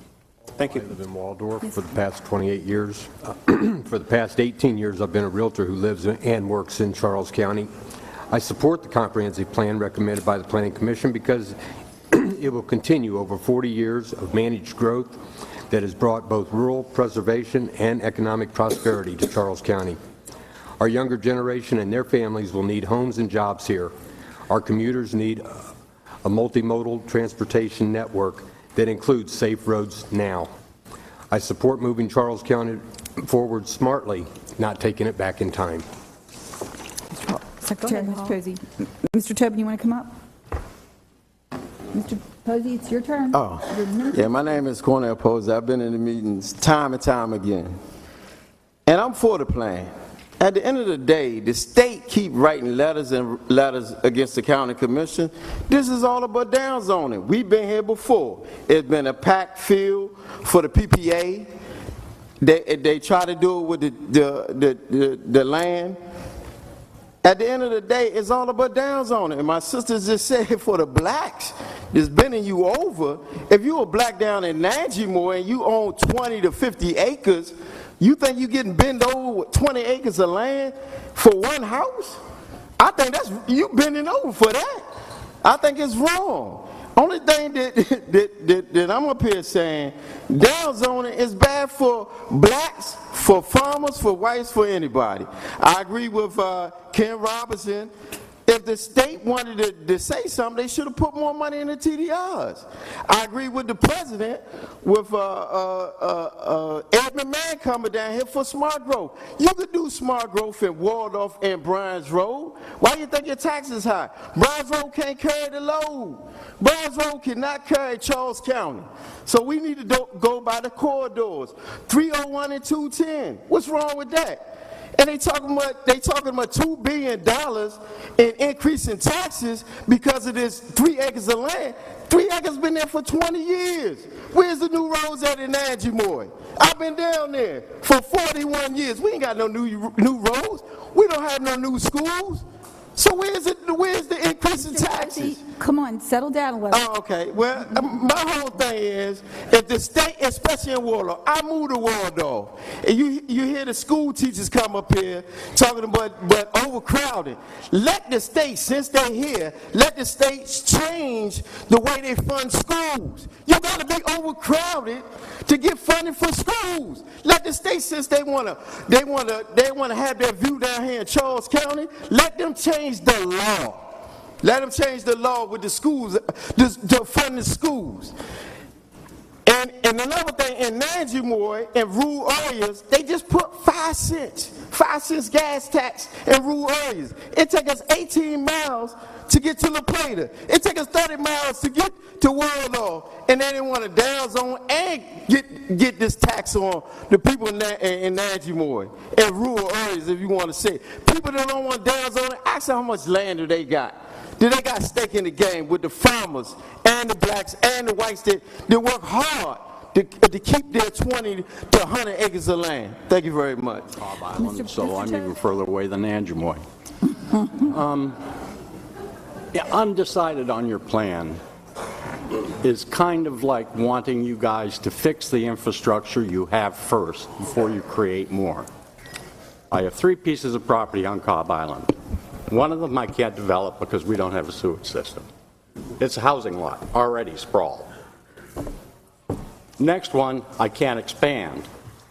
Thank you.
I live in Waldorf for the past 28 years. For the past 18 years, I've been a realtor who lives and works in Charles County. I support the comprehensive plan recommended by the Planning Commission because it will continue over 40 years of managed growth that has brought both rural preservation and economic prosperity to Charles County. Our younger generation and their families will need homes and jobs here. Our commuters need a multimodal transportation network that includes safe roads now. I support moving Charles County forward smartly, not taking it back in time.
Secretary, Ms. Posey. Mr. Tobin, you want to come up? Mr. Posey, it's your turn.
Yeah, my name is Cornell Posey. I've been in the meetings time and time again. And I'm for the plan. At the end of the day, the state keep writing letters and letters against the county commission. This is all about downzoning. We've been here before. It's been a packed field for the PPA. They try to do it with the land. At the end of the day, it's all about downzoning. And my sisters just said for the blacks that's bending you over, if you're a black down in Nanjimore and you own 20 to 50 acres, you think you're getting bent over with 20 acres of land for one house? I think that's, you bending over for that. I think it's wrong. Only thing that I'm up here saying, downzoning is bad for blacks, for farmers, for whites, for anybody. I agree with Ken Robinson. If the state wanted to say something, they should have put more money in the TDRs. I agree with the president, with Edmund Mann coming down here for smart growth. You could do smart growth in Waldorf and Bryan's Road. Why do you think your taxes high? Bryan's Road can't carry the load. Bryan's Road cannot carry Charles County. So we need to go by the corridors, 301 and 210. What's wrong with that? And they talking about $2 billion in increase in taxes because of this 3 acres of land. 3 acres been there for 20 years. Where's the new roads at in Nanjimore? I've been down there for 41 years. We ain't got no new roads. We don't have no new schools. So where's the increase in taxes?
Come on, settle down a little.
Oh, okay. Well, my whole thing is, if the state, especially in Waldorf, I moved to Waldorf, and you hear the school teachers come up here talking about overcrowding. Let the state, since they're here, let the states change the way they fund schools. You got to be overcrowded to get funding for schools. Let the state, since they want to have their view down here in Charles County, let them change the law. Let them change the law with the schools, to fund the schools. And another thing, in Nanjimore, in rural areas, they just put 5 cents gas tax in rural areas. It takes us 18 miles to get to La Plata. It takes us 30 miles to get to Waldorf. And they didn't want to downzone and get this tax on the people in Nanjimore, in rural areas, if you want to say. People that don't want downzone, ask them how much land do they got. Do they got stake in the game with the farmers and the blacks and the whites that work hard to keep their 20 to 100 acres of land? Thank you very much.
So I'm even further away than Nanjimore. Yeah, undecided on your plan is kind of like wanting you guys to fix the infrastructure you have first before you create more. I have 3 pieces of property on Cobb Island. One of them I can't develop because we don't have a sewage system. It's a housing lot, already sprawled. Next one, I can't expand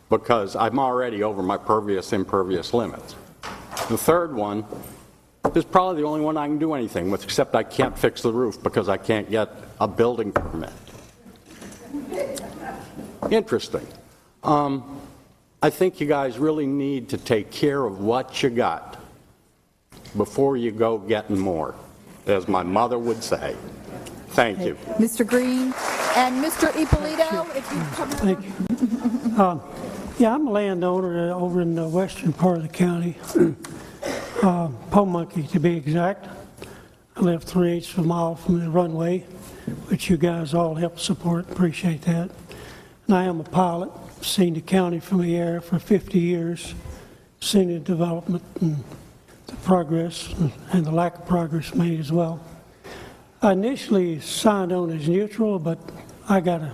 because I'm already over my impervious limits. The third one is probably the only one I can do anything with, except I can't fix the roof because I can't get a building permit. Interesting. I think you guys really need to take care of what you got before you go getting more, as my mother would say. Thank you.
Mr. Green and Mr. Ippolito, if you come
Thank you. Yeah, I'm a landowner over in the western part of the county, Pomonkey to be exact. I live 3/8 of a mile from the runway. which you guys all help support. Appreciate that. And I am a pilot, seen the county from the air for 50 years, seen the development and the progress and the lack of progress made as well. I initially signed on as neutral, but I got to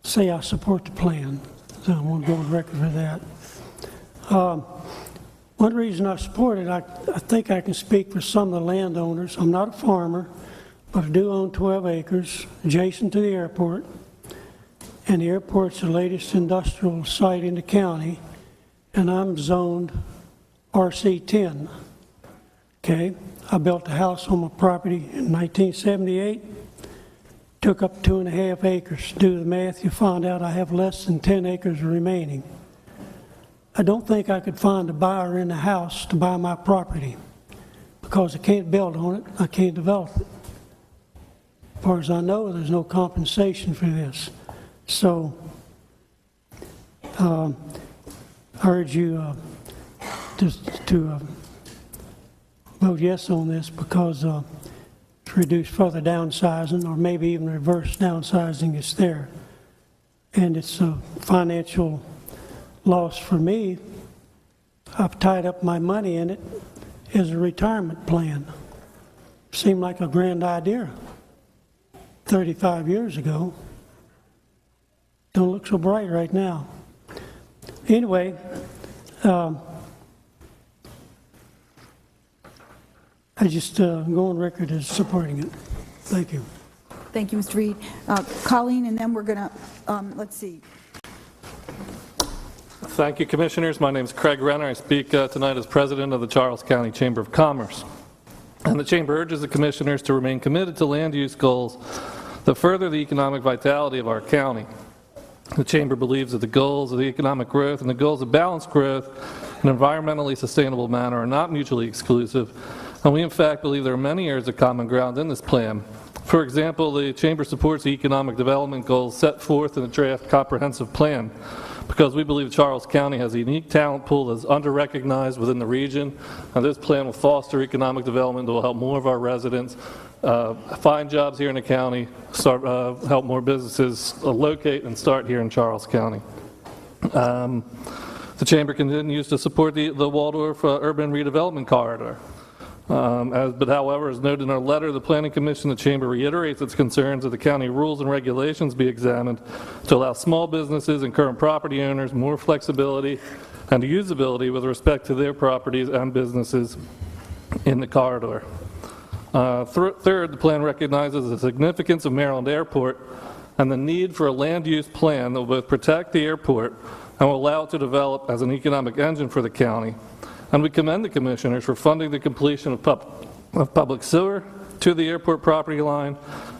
say I support the plan. So I want to go on record for that. One reason I support it, I think I can speak for some of the landowners. I'm not a farmer, but I do own 12 acres adjacent to the airport. And the airport's the latest industrial site in the county, and I'm zoned RC10. Okay, I built a house on my property in 1978, took up 2.5 acres. Do the math, you find out I have less than 10 acres remaining. I don't think I could find a buyer in the house to buy my property because I can't build on it, I can't develop it. As far as I know, there's no compensation for this. So, I urge you to vote yes on this because to reduce further downsizing or maybe even reverse downsizing is there. And it's a financial loss for me. I've tied up my money in it as a retirement plan. Seemed like a grand idea 35 years ago. Don't look so bright right now. Anyway, I just go on record as supporting it. Thank you.
Thank you, Mr. Reed. Colleen, and then we're going to, let's see.
Thank you, Commissioners. My name is Craig Renner. I speak tonight as President of the Charles County Chamber of Commerce. And the Chamber urges the Commissioners to remain committed to land use goals that further the economic vitality of our county. The Chamber believes that the goals of the economic growth and the goals of balanced growth in an environmentally sustainable manner are not mutually exclusive, and we in fact believe there are many areas of common ground in this plan. For example, the Chamber supports the economic development goals set forth in the draft comprehensive plan because we believe Charles County has a unique talent pool that is under-recognized within the region, and this plan will foster economic development that will help more of our residents find jobs here in the county, help more businesses locate and start here in Charles County. The Chamber continues to support the Waldorf Urban Redevelopment Corridor. But however, as noted in our letter to the Planning Commission, the Chamber reiterates its concerns that the county rules and regulations be examined to allow small businesses and current property owners more flexibility and usability with respect to their properties and businesses in the corridor. Third, the plan recognizes the significance of Maryland Airport and the need for a land use plan that will both protect the airport and will allow it to develop as an economic engine for the county. And we commend the Commissioners for funding the completion of public sewer to the airport property line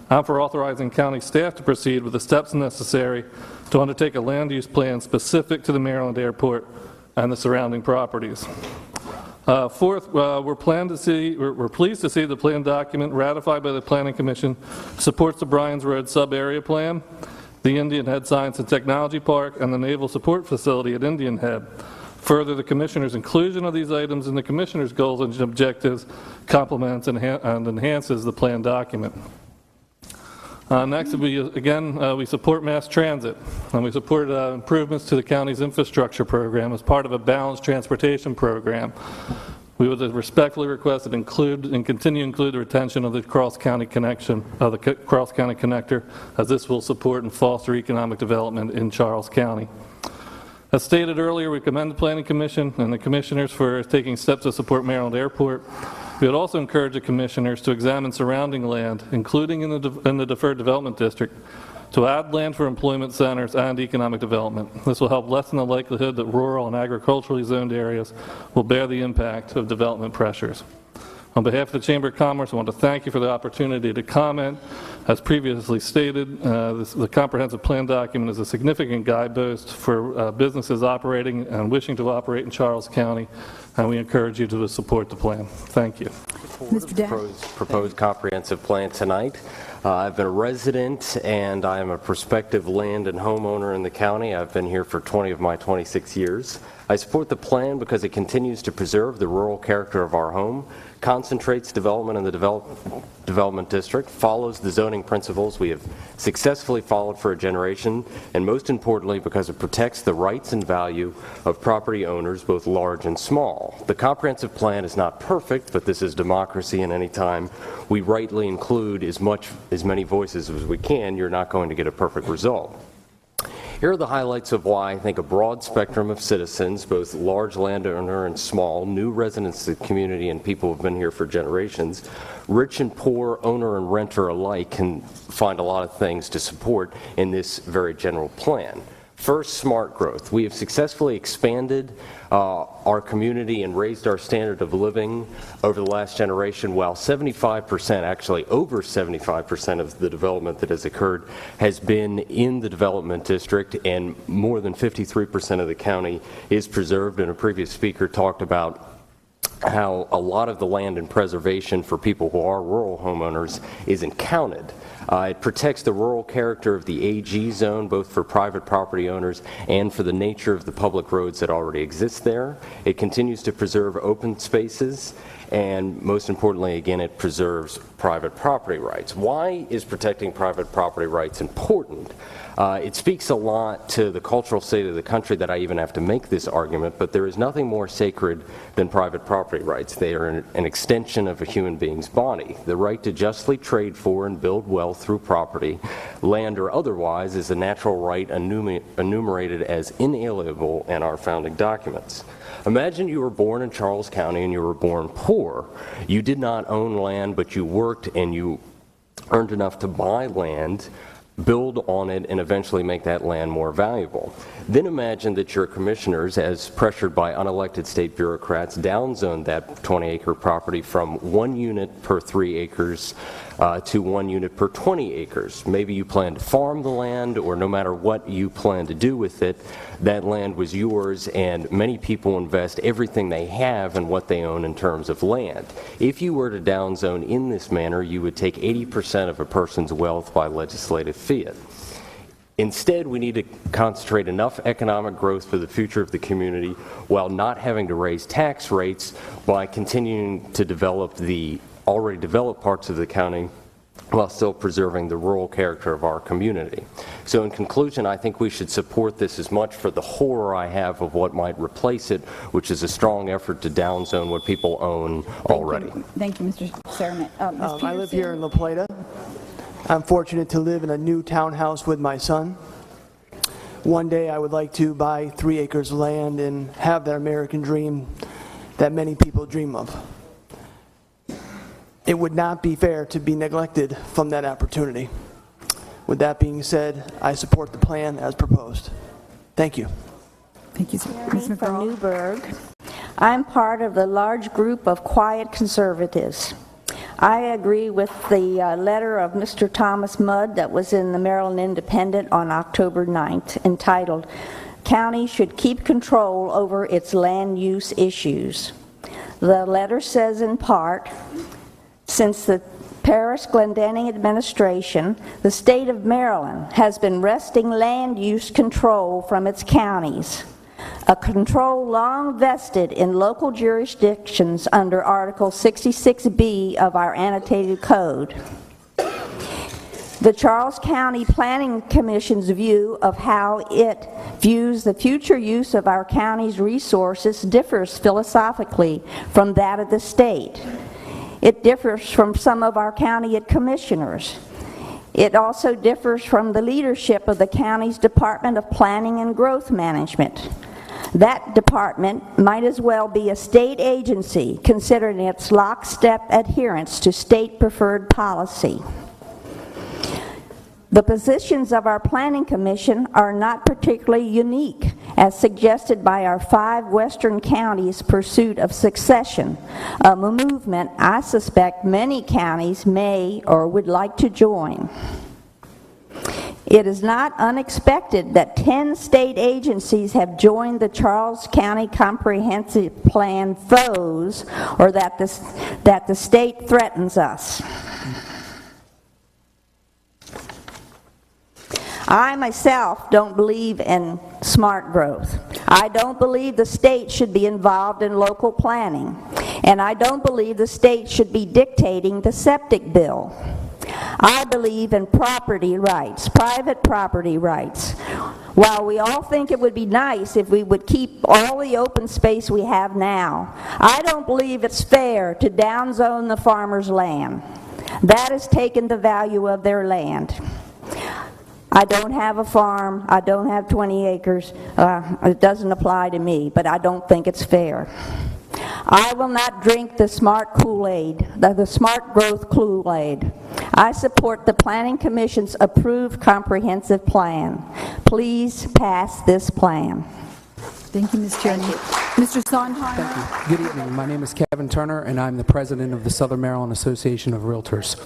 and for authorizing county staff to proceed with the steps necessary to undertake a land use plan specific to the Maryland Airport and the surrounding properties. Fourth, we're pleased to see the plan document ratified by the Planning Commission supports the Bryans Road sub-area plan, the Indian Head Science and Technology Park, and the Naval Support Facility at Indian Head. Further, the Commissioner's inclusion of these items in the Commissioner's goals and objectives complements and enhances the plan document. Next, we support mass transit, and we support improvements to the county's infrastructure program as part of a balanced transportation program. We would respectfully request that include and continue to include the retention of the Cross County connection, the Cross County connector, as this will support and foster economic development in Charles County. As stated earlier, we commend the Planning Commission and the Commissioners for taking steps to support Maryland Airport. We would also encourage the Commissioners to examine surrounding land, including in the Deferred Development District, to add land for employment centers and economic development. This will help lessen the likelihood that rural and agriculturally zoned areas will bear the impact of development pressures. On behalf of the Chamber of Commerce, I want to thank you for the opportunity to comment. As previously stated, the comprehensive plan document is a significant guidepost for businesses operating and wishing to operate in Charles County, and we encourage you to support the plan. Thank you.
Mr. Dash.
Proposed comprehensive plan tonight. I've been a resident and I am a prospective land and homeowner in the county. I've been here for 20 of my 26 years. I support the plan because it continues to preserve the rural character of our home, concentrates development in the development district, follows the zoning principles we have successfully followed for a generation, and most importantly because it protects the rights and value of property owners, both large and small. The comprehensive plan is not perfect, but this is democracy, and any time we rightly include as many voices as we can, you're not going to get a perfect result. Here are the highlights of why I think a broad spectrum of citizens, both large landowner and small, new residents of the community and people who have been here for generations, rich and poor, owner and renter alike, can find a lot of things to support in this very general plan. First, smart growth. We have successfully expanded our community and raised our standard of living over the last generation, while 75%, actually over 75% of the development that has occurred has been in the development district, and more than 53% of the county is preserved. And a previous speaker talked about how a lot of the land and preservation for people who are rural homeowners isn't counted. It protects the rural character of the AG zone, both for private property owners and for the nature of the public roads that already exist there. It continues to preserve open spaces, and most importantly, again, it preserves private property rights. Why is protecting private property rights important? It speaks a lot to the cultural state of the country that I even have to make this argument, but there is nothing more sacred than private property rights. They are an extension of a human being's body. The right to justly trade for and build wealth through property, land or otherwise, is a natural right enumerated as inalienable in our founding documents. Imagine you were born in Charles County and you were born poor. You did not own land, but you worked and you earned enough to buy land, build on it, and eventually make that land more valuable. Then imagine that your commissioners, as pressured by unelected state bureaucrats, downzoned that 20-acre property from 1 unit per 3 acres to 1 unit per 20 acres. Maybe you plan to farm the land, or no matter what you plan to do with it, that land was yours, and many people invest everything they have in what they own in terms of land. If you were to downzone in this manner, you would take 80% of a person's wealth by legislative fiat. Instead, we need to concentrate enough economic growth for the future of the community while not having to raise tax rates by continuing to develop the already developed parts of the county while still preserving the rural character of our community. So in conclusion, I think we should support this as much for the horror I have of what might replace it, which is a strong effort to downzone what people own already.
Thank you, Mr. Sermon.
I live here in La Plata. I'm fortunate to live in a new townhouse with my son. One day I would like to buy 3 acres of land and have that American dream that many people dream of. It would not be fair to be neglected from that opportunity. With that being said, I support the plan as proposed. Thank you.
Thank you, sir. Ms.
From
McCall.
Newburgh. I'm part of the large group of quiet conservatives. I agree with the letter of Mr. Thomas Mudd that was in the Maryland Independent on October 9th, entitled, "County Should Keep Control Over Its Land Use Issues." The letter says in part, since the Parris-Glendenning administration, the state of Maryland has been wresting land use control from its counties, a control long vested in local jurisdictions under Article 66B of our annotated code. The Charles County Planning Commission's view of how it views the future use of our county's resources differs philosophically from that of the state. It differs from some of our county commissioners. It also differs from the leadership of the county's Department of Planning and Growth Management. That department might as well be a state agency, considering its lockstep adherence to state-preferred policy. The positions of our Planning Commission are not particularly unique, as suggested by our 5 western counties' pursuit of succession, a movement I suspect many counties may or would like to join. It is not unexpected that 10 state agencies have joined the Charles County Comprehensive Plan foes, or that the state threatens us. I myself don't believe in smart growth. I don't believe the state should be involved in local planning, and I don't believe the state should be dictating the septic bill. I believe in property rights, private property rights. While we all think it would be nice if we would keep all the open space we have now, I don't believe it's fair to downzone the farmers' land. That has taken the value of their land. I don't have a farm, I don't have 20 acres, it doesn't apply to me, but I don't think it's fair. I will not drink the smart Kool-Aid, the smart growth Kool-Aid. I support the Planning Commission's approved comprehensive plan. Please pass this plan.
Thank you, Ms. Tierney. Mr. Sondheim.
Thank you. Good evening. My name is Kevin Turner, and I'm the president of the Southern Maryland Association of Realtors.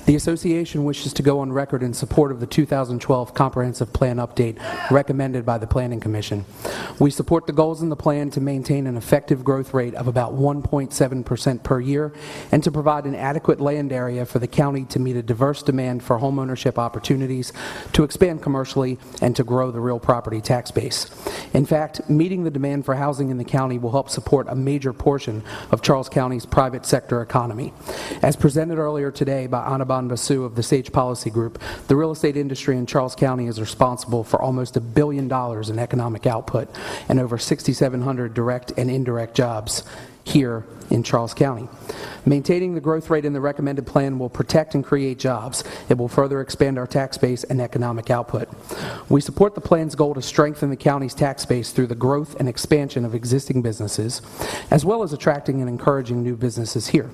The association wishes to go on record in support of the 2012 Comprehensive Plan Update recommended by the Planning Commission. We support the goals in the plan to maintain an effective growth rate of about 1.7% per year and to provide an adequate land area for the county to meet a diverse demand for homeownership opportunities, to expand commercially, and to grow the real property tax base. In fact, meeting the demand for housing in the county will help support a major portion of Charles County's private sector economy. As presented earlier today by Anirban Basu of the Sage Policy Group, the real estate industry in Charles County is responsible for almost $1 billion in economic output and over 6,700 direct and indirect jobs here in Charles County. Maintaining the growth rate in the recommended plan will protect and create jobs. It will further expand our tax base and economic output. We support the plan's goal to strengthen the county's tax base through the growth and expansion of existing businesses, as well as attracting and encouraging new businesses here.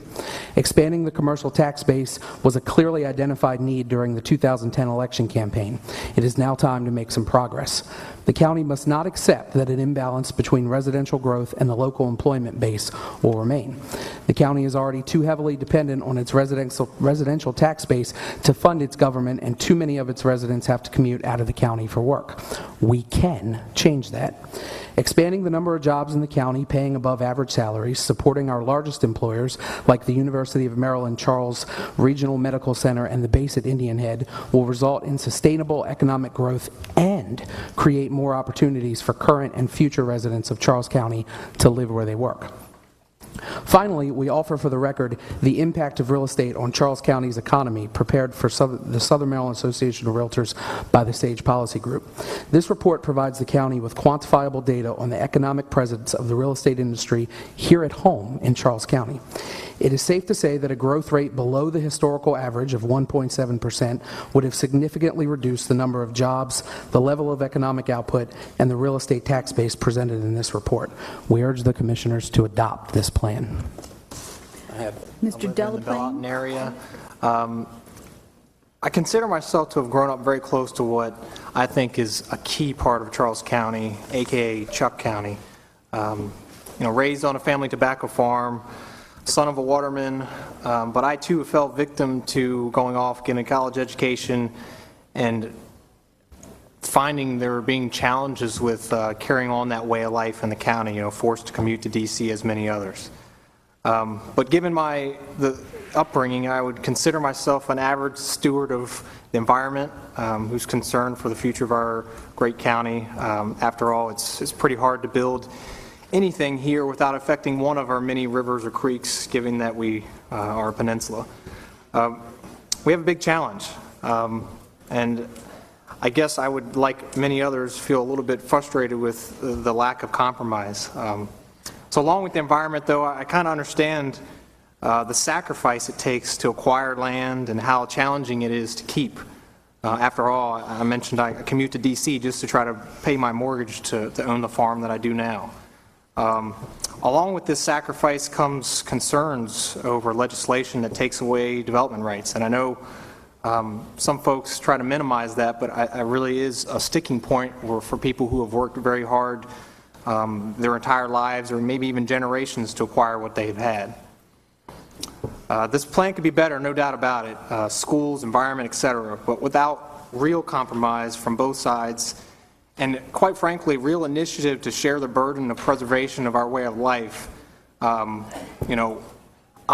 Expanding the commercial tax base was a clearly identified need during the 2010 election campaign. It is now time to make some progress. The county must not accept that an imbalance between residential growth and the local employment base will remain. The county is already too heavily dependent on its residential tax base to fund its government, and too many of its residents have to commute out of the county for work. We can change that. Expanding the number of jobs in the county, paying above average salaries, supporting our largest employers like the University of Maryland Charles Regional Medical Center and the base at Indian Head will result in sustainable economic growth and create more opportunities for current and future residents of Charles County to live where they work. Finally, we offer for the record the impact of real estate on Charles County's economy, prepared for the Southern Maryland Association of Realtors by the Sage Policy Group. This report provides the county with quantifiable data on the economic presence of the real estate industry here at home in Charles County. It is safe to say that a growth rate below the historical average of 1.7% would have significantly reduced the number of jobs, the level of economic output, and the real estate tax base presented in this report. We urge the commissioners to adopt this plan.
Mr. Delaplane.
Area. I consider myself to have grown up very close to what I think is a key part of Charles County, aka Chuck County. Raised on a family tobacco farm, son of a waterman, but I too fell victim to going off, getting a college education, and finding there were being challenges with carrying on that way of life in the county, forced to commute to D.C. as many others. But given the upbringing, I would consider myself an average steward of the environment, who's concerned for the future of our great county. After all, it's pretty hard to build anything here without affecting one of our many rivers or creeks, given that we are a peninsula. We have a big challenge, and I guess I would, like many others, feel a little bit frustrated with the lack of compromise. So along with the environment, though, I kind of understand the sacrifice it takes to acquire land and how challenging it is to keep. After all, I mentioned I commute to D.C. just to try to pay my mortgage to own the farm that I do now. Along with this sacrifice comes concerns over legislation that takes away development rights. And I know some folks try to minimize that, but it really is a sticking point for people who have worked very hard their entire lives, or maybe even generations, to acquire what they've had. This plan could be better, no doubt about it. Schools, environment, etc. But without real compromise from both sides, and quite frankly, real initiative to share the burden of preservation of our way of life, I'm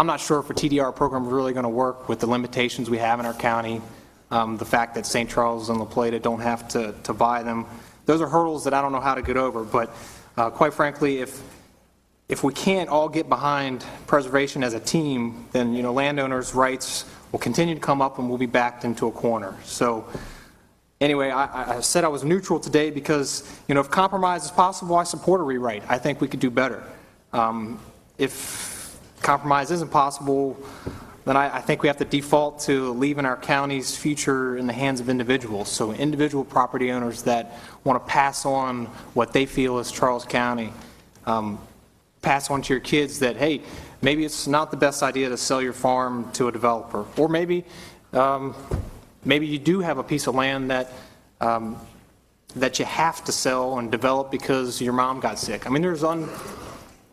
not sure if a TDR program is really going to work with the limitations we have in our county. the fact that St. Charles and La Plata don't have to buy them. Those are hurdles that I don't know how to get over, but quite frankly, if we can't all get behind preservation as a team, then landowners' rights will continue to come up and we'll be backed into a corner. So anyway, I said I was neutral today because if compromise is possible, I support a rewrite. I think we could do better. If compromise isn't possible, then I think we have to default to leaving our county's future in the hands of individuals. So individual property owners that want to pass on what they feel is Charles County, pass on to your kids that, hey, maybe it's not the best idea to sell your farm to a developer, or maybe you do have a piece of land that that you have to sell and develop because your mom got sick. I mean, there's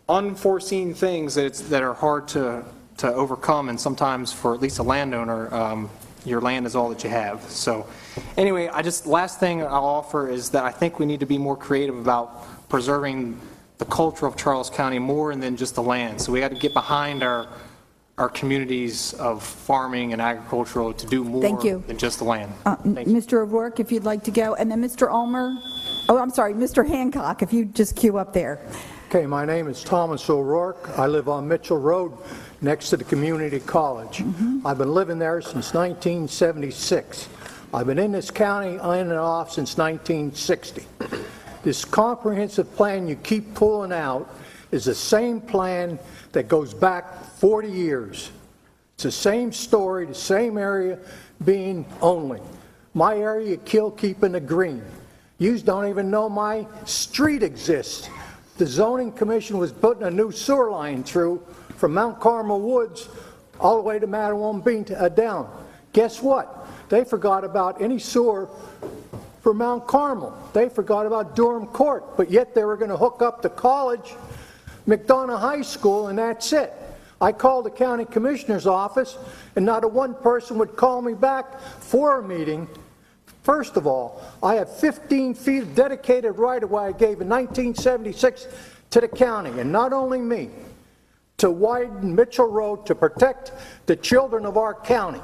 unforeseen things that are hard to overcome, and sometimes for at least a landowner, your land is all that you have. So anyway, last thing I'll offer is that I think we need to be more creative about preserving the culture of Charles County more than just the land. So we got to get behind our communities of farming and agricultural to do more than just the land.
Mr. O'Rourke, if you'd like to go, and then Mr. Ulmer. Oh, I'm sorry, Mr. Hancock, if you just queue up there.
Okay, my name is Thomas O'Rourke. I live on Mitchell Road next to the community college. I've been living there since 1976. I've been in this county on and off since 1960. This comprehensive plan you keep pulling out is the same plan that goes back 40 years. It's the same story, the same area being only. My area you kill keeping the green. You don't even know my street exists. The zoning commission was putting a new sewer line through from Mount Carmel Woods all the way to Matawan Bean down. Guess what? They forgot about any sewer for Mount Carmel. They forgot about Durham Court, but yet they were going to hook up the college, McDonough High School, and that's it. I called the county commissioner's office, and not a one person would call me back for a meeting. First of all, I have 15 feet of dedicated right-of-way I gave in 1976 to the county, and not only me, to widen Mitchell Road to protect the children of our county.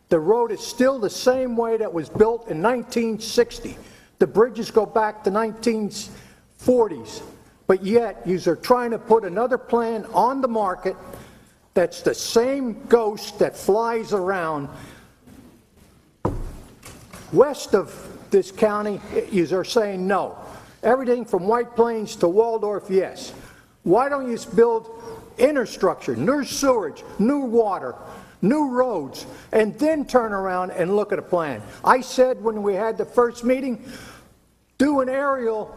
The road is still the same way that was built in 1960. The bridges go back to 1940s, but yet you are trying to put another plan on the market that's the same ghost that flies around. West of this county, you are saying no. Everything from White Plains to Waldorf, yes. Why don't you build infrastructure, new sewage, new water, new roads, and then turn around and look at a plan? I said when we had the first meeting, do an aerial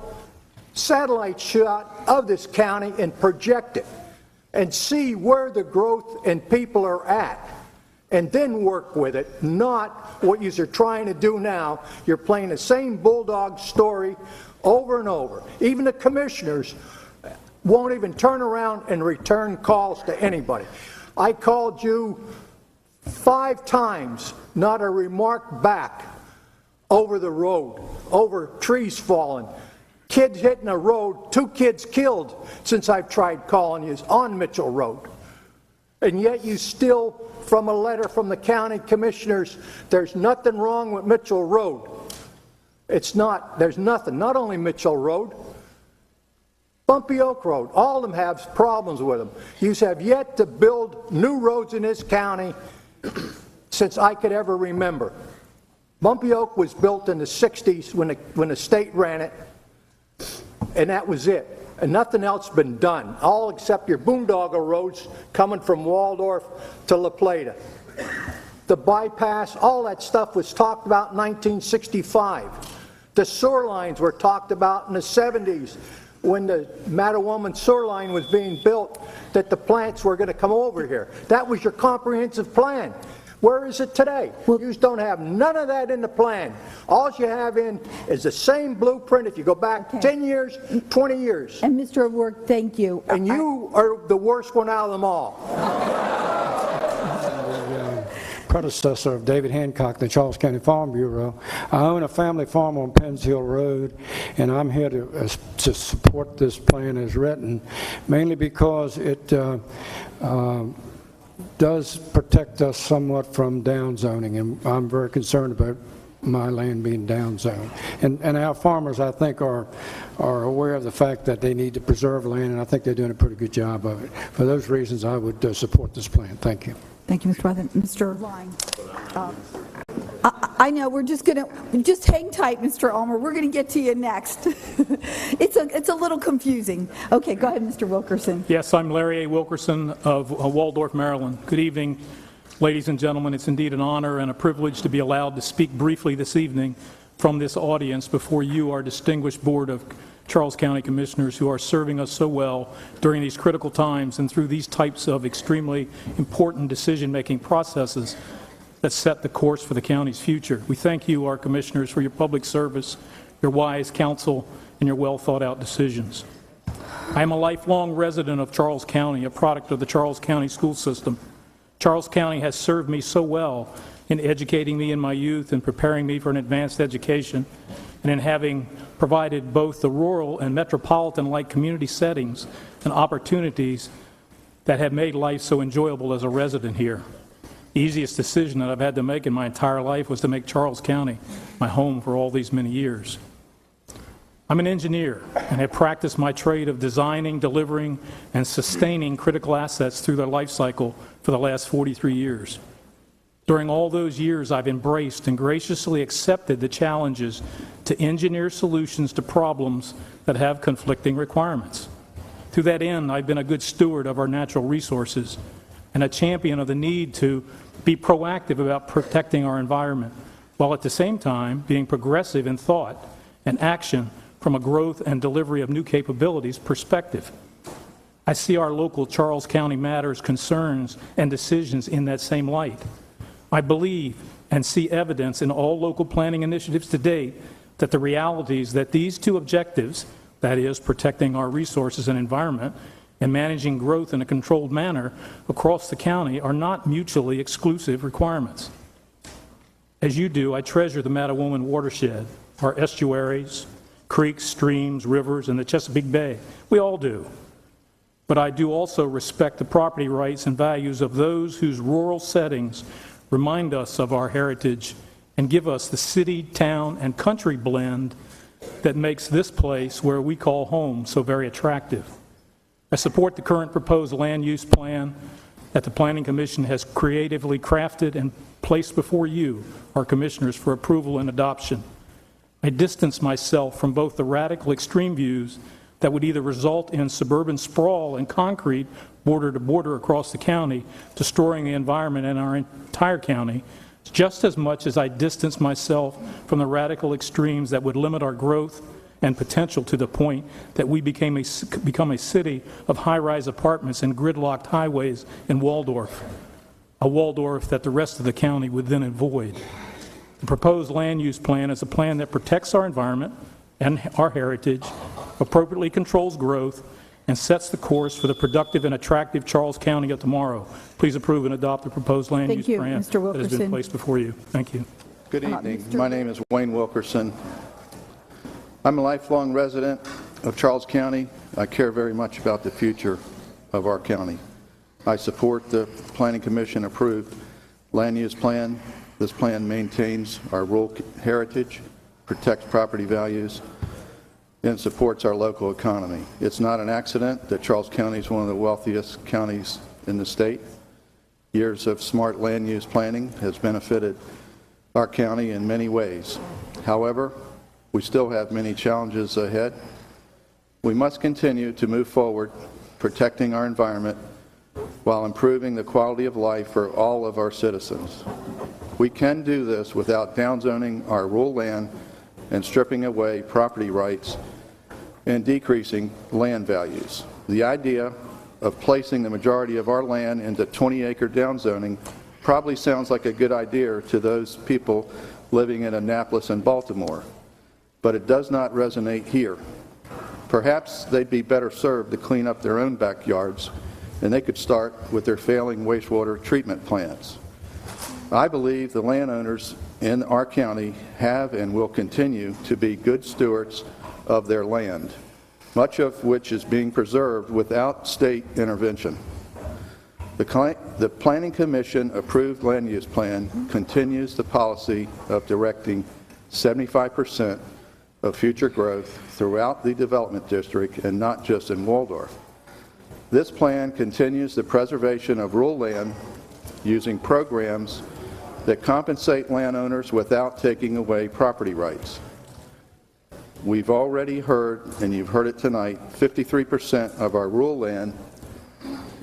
satellite shot of this county and project it and see where the growth and people are at, and then work with it, not what you're trying to do now. You're playing the same bulldog story over and over. Even the commissioners won't even turn around and return calls to anybody. I called you 5 times, not a remark back over the road, over trees falling, kids hitting a road, 2 kids killed since I've tried calling you on Mitchell Road. And yet you still, from a letter from the county commissioners, there's nothing wrong with Mitchell Road. It's not, there's nothing, not only Mitchell Road, Bumpy Oak Road, all of them have problems with them. You have yet to build new roads in this county since I could ever remember. Bumpy Oak was built in the 60s when the state ran it, and that was it. And nothing else been done, all except your boondoggle roads coming from Waldorf to La Plata. The bypass, all that stuff was talked about in 1965. The sewer lines were talked about in the 70s when the Mattawoman sewer line was being built, that the plants were going to come over here. That was your comprehensive plan. Where is it today? You just don't have none of that in the plan. All you have in is the same blueprint if you go back 10 years, 20 years.
And Mr. O'Rourke, thank you.
And you are the worst one out of them all.
Predecessor of David Hancock, the Charles County Farm Bureau. I own a family farm on Penns Hill Road, and I'm here to support this plan as written, mainly because it does protect us somewhat from downzoning, and I'm very concerned about my land being downzoned. And our farmers, I think, are aware of the fact that they need to preserve land, and I think they're doing a pretty good job of it. For those reasons, I would support this plan. Thank you.
Thank you, Mr. President. Mr. Line. I know, we're just going to, just hang tight, Mr. Ulmer. We're going to get to you next. It's a little confusing. Okay, go ahead, Mr. Wilkerson.
Yes, I'm Larry A. Wilkerson of Waldorf, Maryland. Good evening, ladies and gentlemen. It's indeed an honor and a privilege to be allowed to speak briefly this evening from this audience before you, our distinguished board of Charles County Commissioners, who are serving us so well during these critical times and through these types of extremely important decision-making processes that set the course for the county's future. We thank you, our commissioners, for your public service, your wise counsel, and your well-thought-out decisions. I am a lifelong resident of Charles County, a product of the Charles County school system. Charles County has served me so well in educating me in my youth and preparing me for an advanced education, and in having provided both the rural and metropolitan-like community settings and opportunities that have made life so enjoyable as a resident here. The easiest decision that I've had to make in my entire life was to make Charles County my home for all these many years. I'm an engineer and have practiced my trade of designing, delivering, and sustaining critical assets through their life cycle for the last 43 years. During all those years, I've embraced and graciously accepted the challenges to engineer solutions to problems that have conflicting requirements. To that end, I've been a good steward of our natural resources and a champion of the need to be proactive about protecting our environment, while at the same time being progressive in thought and action from a growth and delivery of new capabilities perspective. I see our local Charles County matters, concerns, and decisions in that same light. I believe and see evidence in all local planning initiatives to date that the realities that these two objectives, that is, protecting our resources and environment, and managing growth in a controlled manner across the county, are not mutually exclusive requirements. As you do, I treasure the Mattawoman watershed, our estuaries, creeks, streams, rivers, and the Chesapeake Bay. We all do. But I do also respect the property rights and values of those whose rural settings remind us of our heritage and give us the city, town, and country blend that makes this place where we call home so very attractive. I support the current proposed land use plan that the Planning Commission has creatively crafted and placed before you, our commissioners, for approval and adoption. I distance myself from both the radical extreme views that would either result in suburban sprawl and concrete border to border across the county, destroying the environment in our entire county, just as much as I distance myself from the radical extremes that would limit our growth and potential to the point that we become a city of high-rise apartments and gridlocked highways in Waldorf, a Waldorf that the rest of the county would then avoid. The proposed land use plan is a plan that protects our environment and our heritage, appropriately controls growth, and sets the course for the productive and attractive Charles County of tomorrow. Please approve and adopt the proposed land use plan that has been placed before you. Thank you.
Good evening. My name is Wayne Wilkerson. I'm a lifelong resident of Charles County. I care very much about the future of our county. I support the Planning Commission approved land use plan. This plan maintains our rural heritage, protects property values, and supports our local economy. It's not an accident that Charles County is one of the wealthiest counties in the state. Years of smart land use planning has benefited our county in many ways. However, we still have many challenges ahead. We must continue to move forward, protecting our environment while improving the quality of life for all of our citizens. We can do this without downzoning our rural land and stripping away property rights and decreasing land values. The idea of placing the majority of our land into 20-acre downzoning probably sounds like a good idea to those people living in Annapolis and Baltimore, but it does not resonate here. Perhaps they'd be better served to clean up their own backyards, and they could start with their failing wastewater treatment plants. I believe the landowners in our county have and will continue to be good stewards of their land, much of which is being preserved without state intervention. The Planning Commission approved land use plan continues the policy of directing 75% of future growth throughout the development district and not just in Waldorf. This plan continues the preservation of rural land using programs that compensate landowners without taking away property rights. We've already heard, and you've heard it tonight, 53% of our rural land,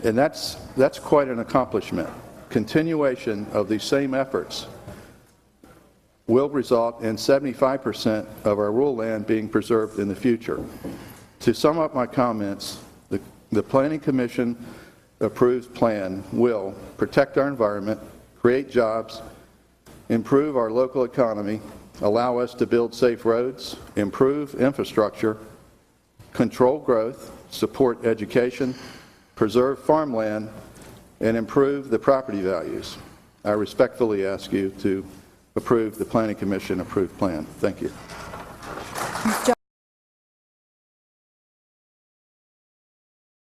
and that's quite an accomplishment. Continuation of these same efforts will result in 75% of our rural land being preserved in the future. To sum up my comments, the Planning Commission approved plan will protect our environment, create jobs, improve our local economy, allow us to build safe roads, improve infrastructure, control growth, support education, preserve farmland, and improve the property values. I respectfully ask you to approve the Planning Commission approved plan. Thank you.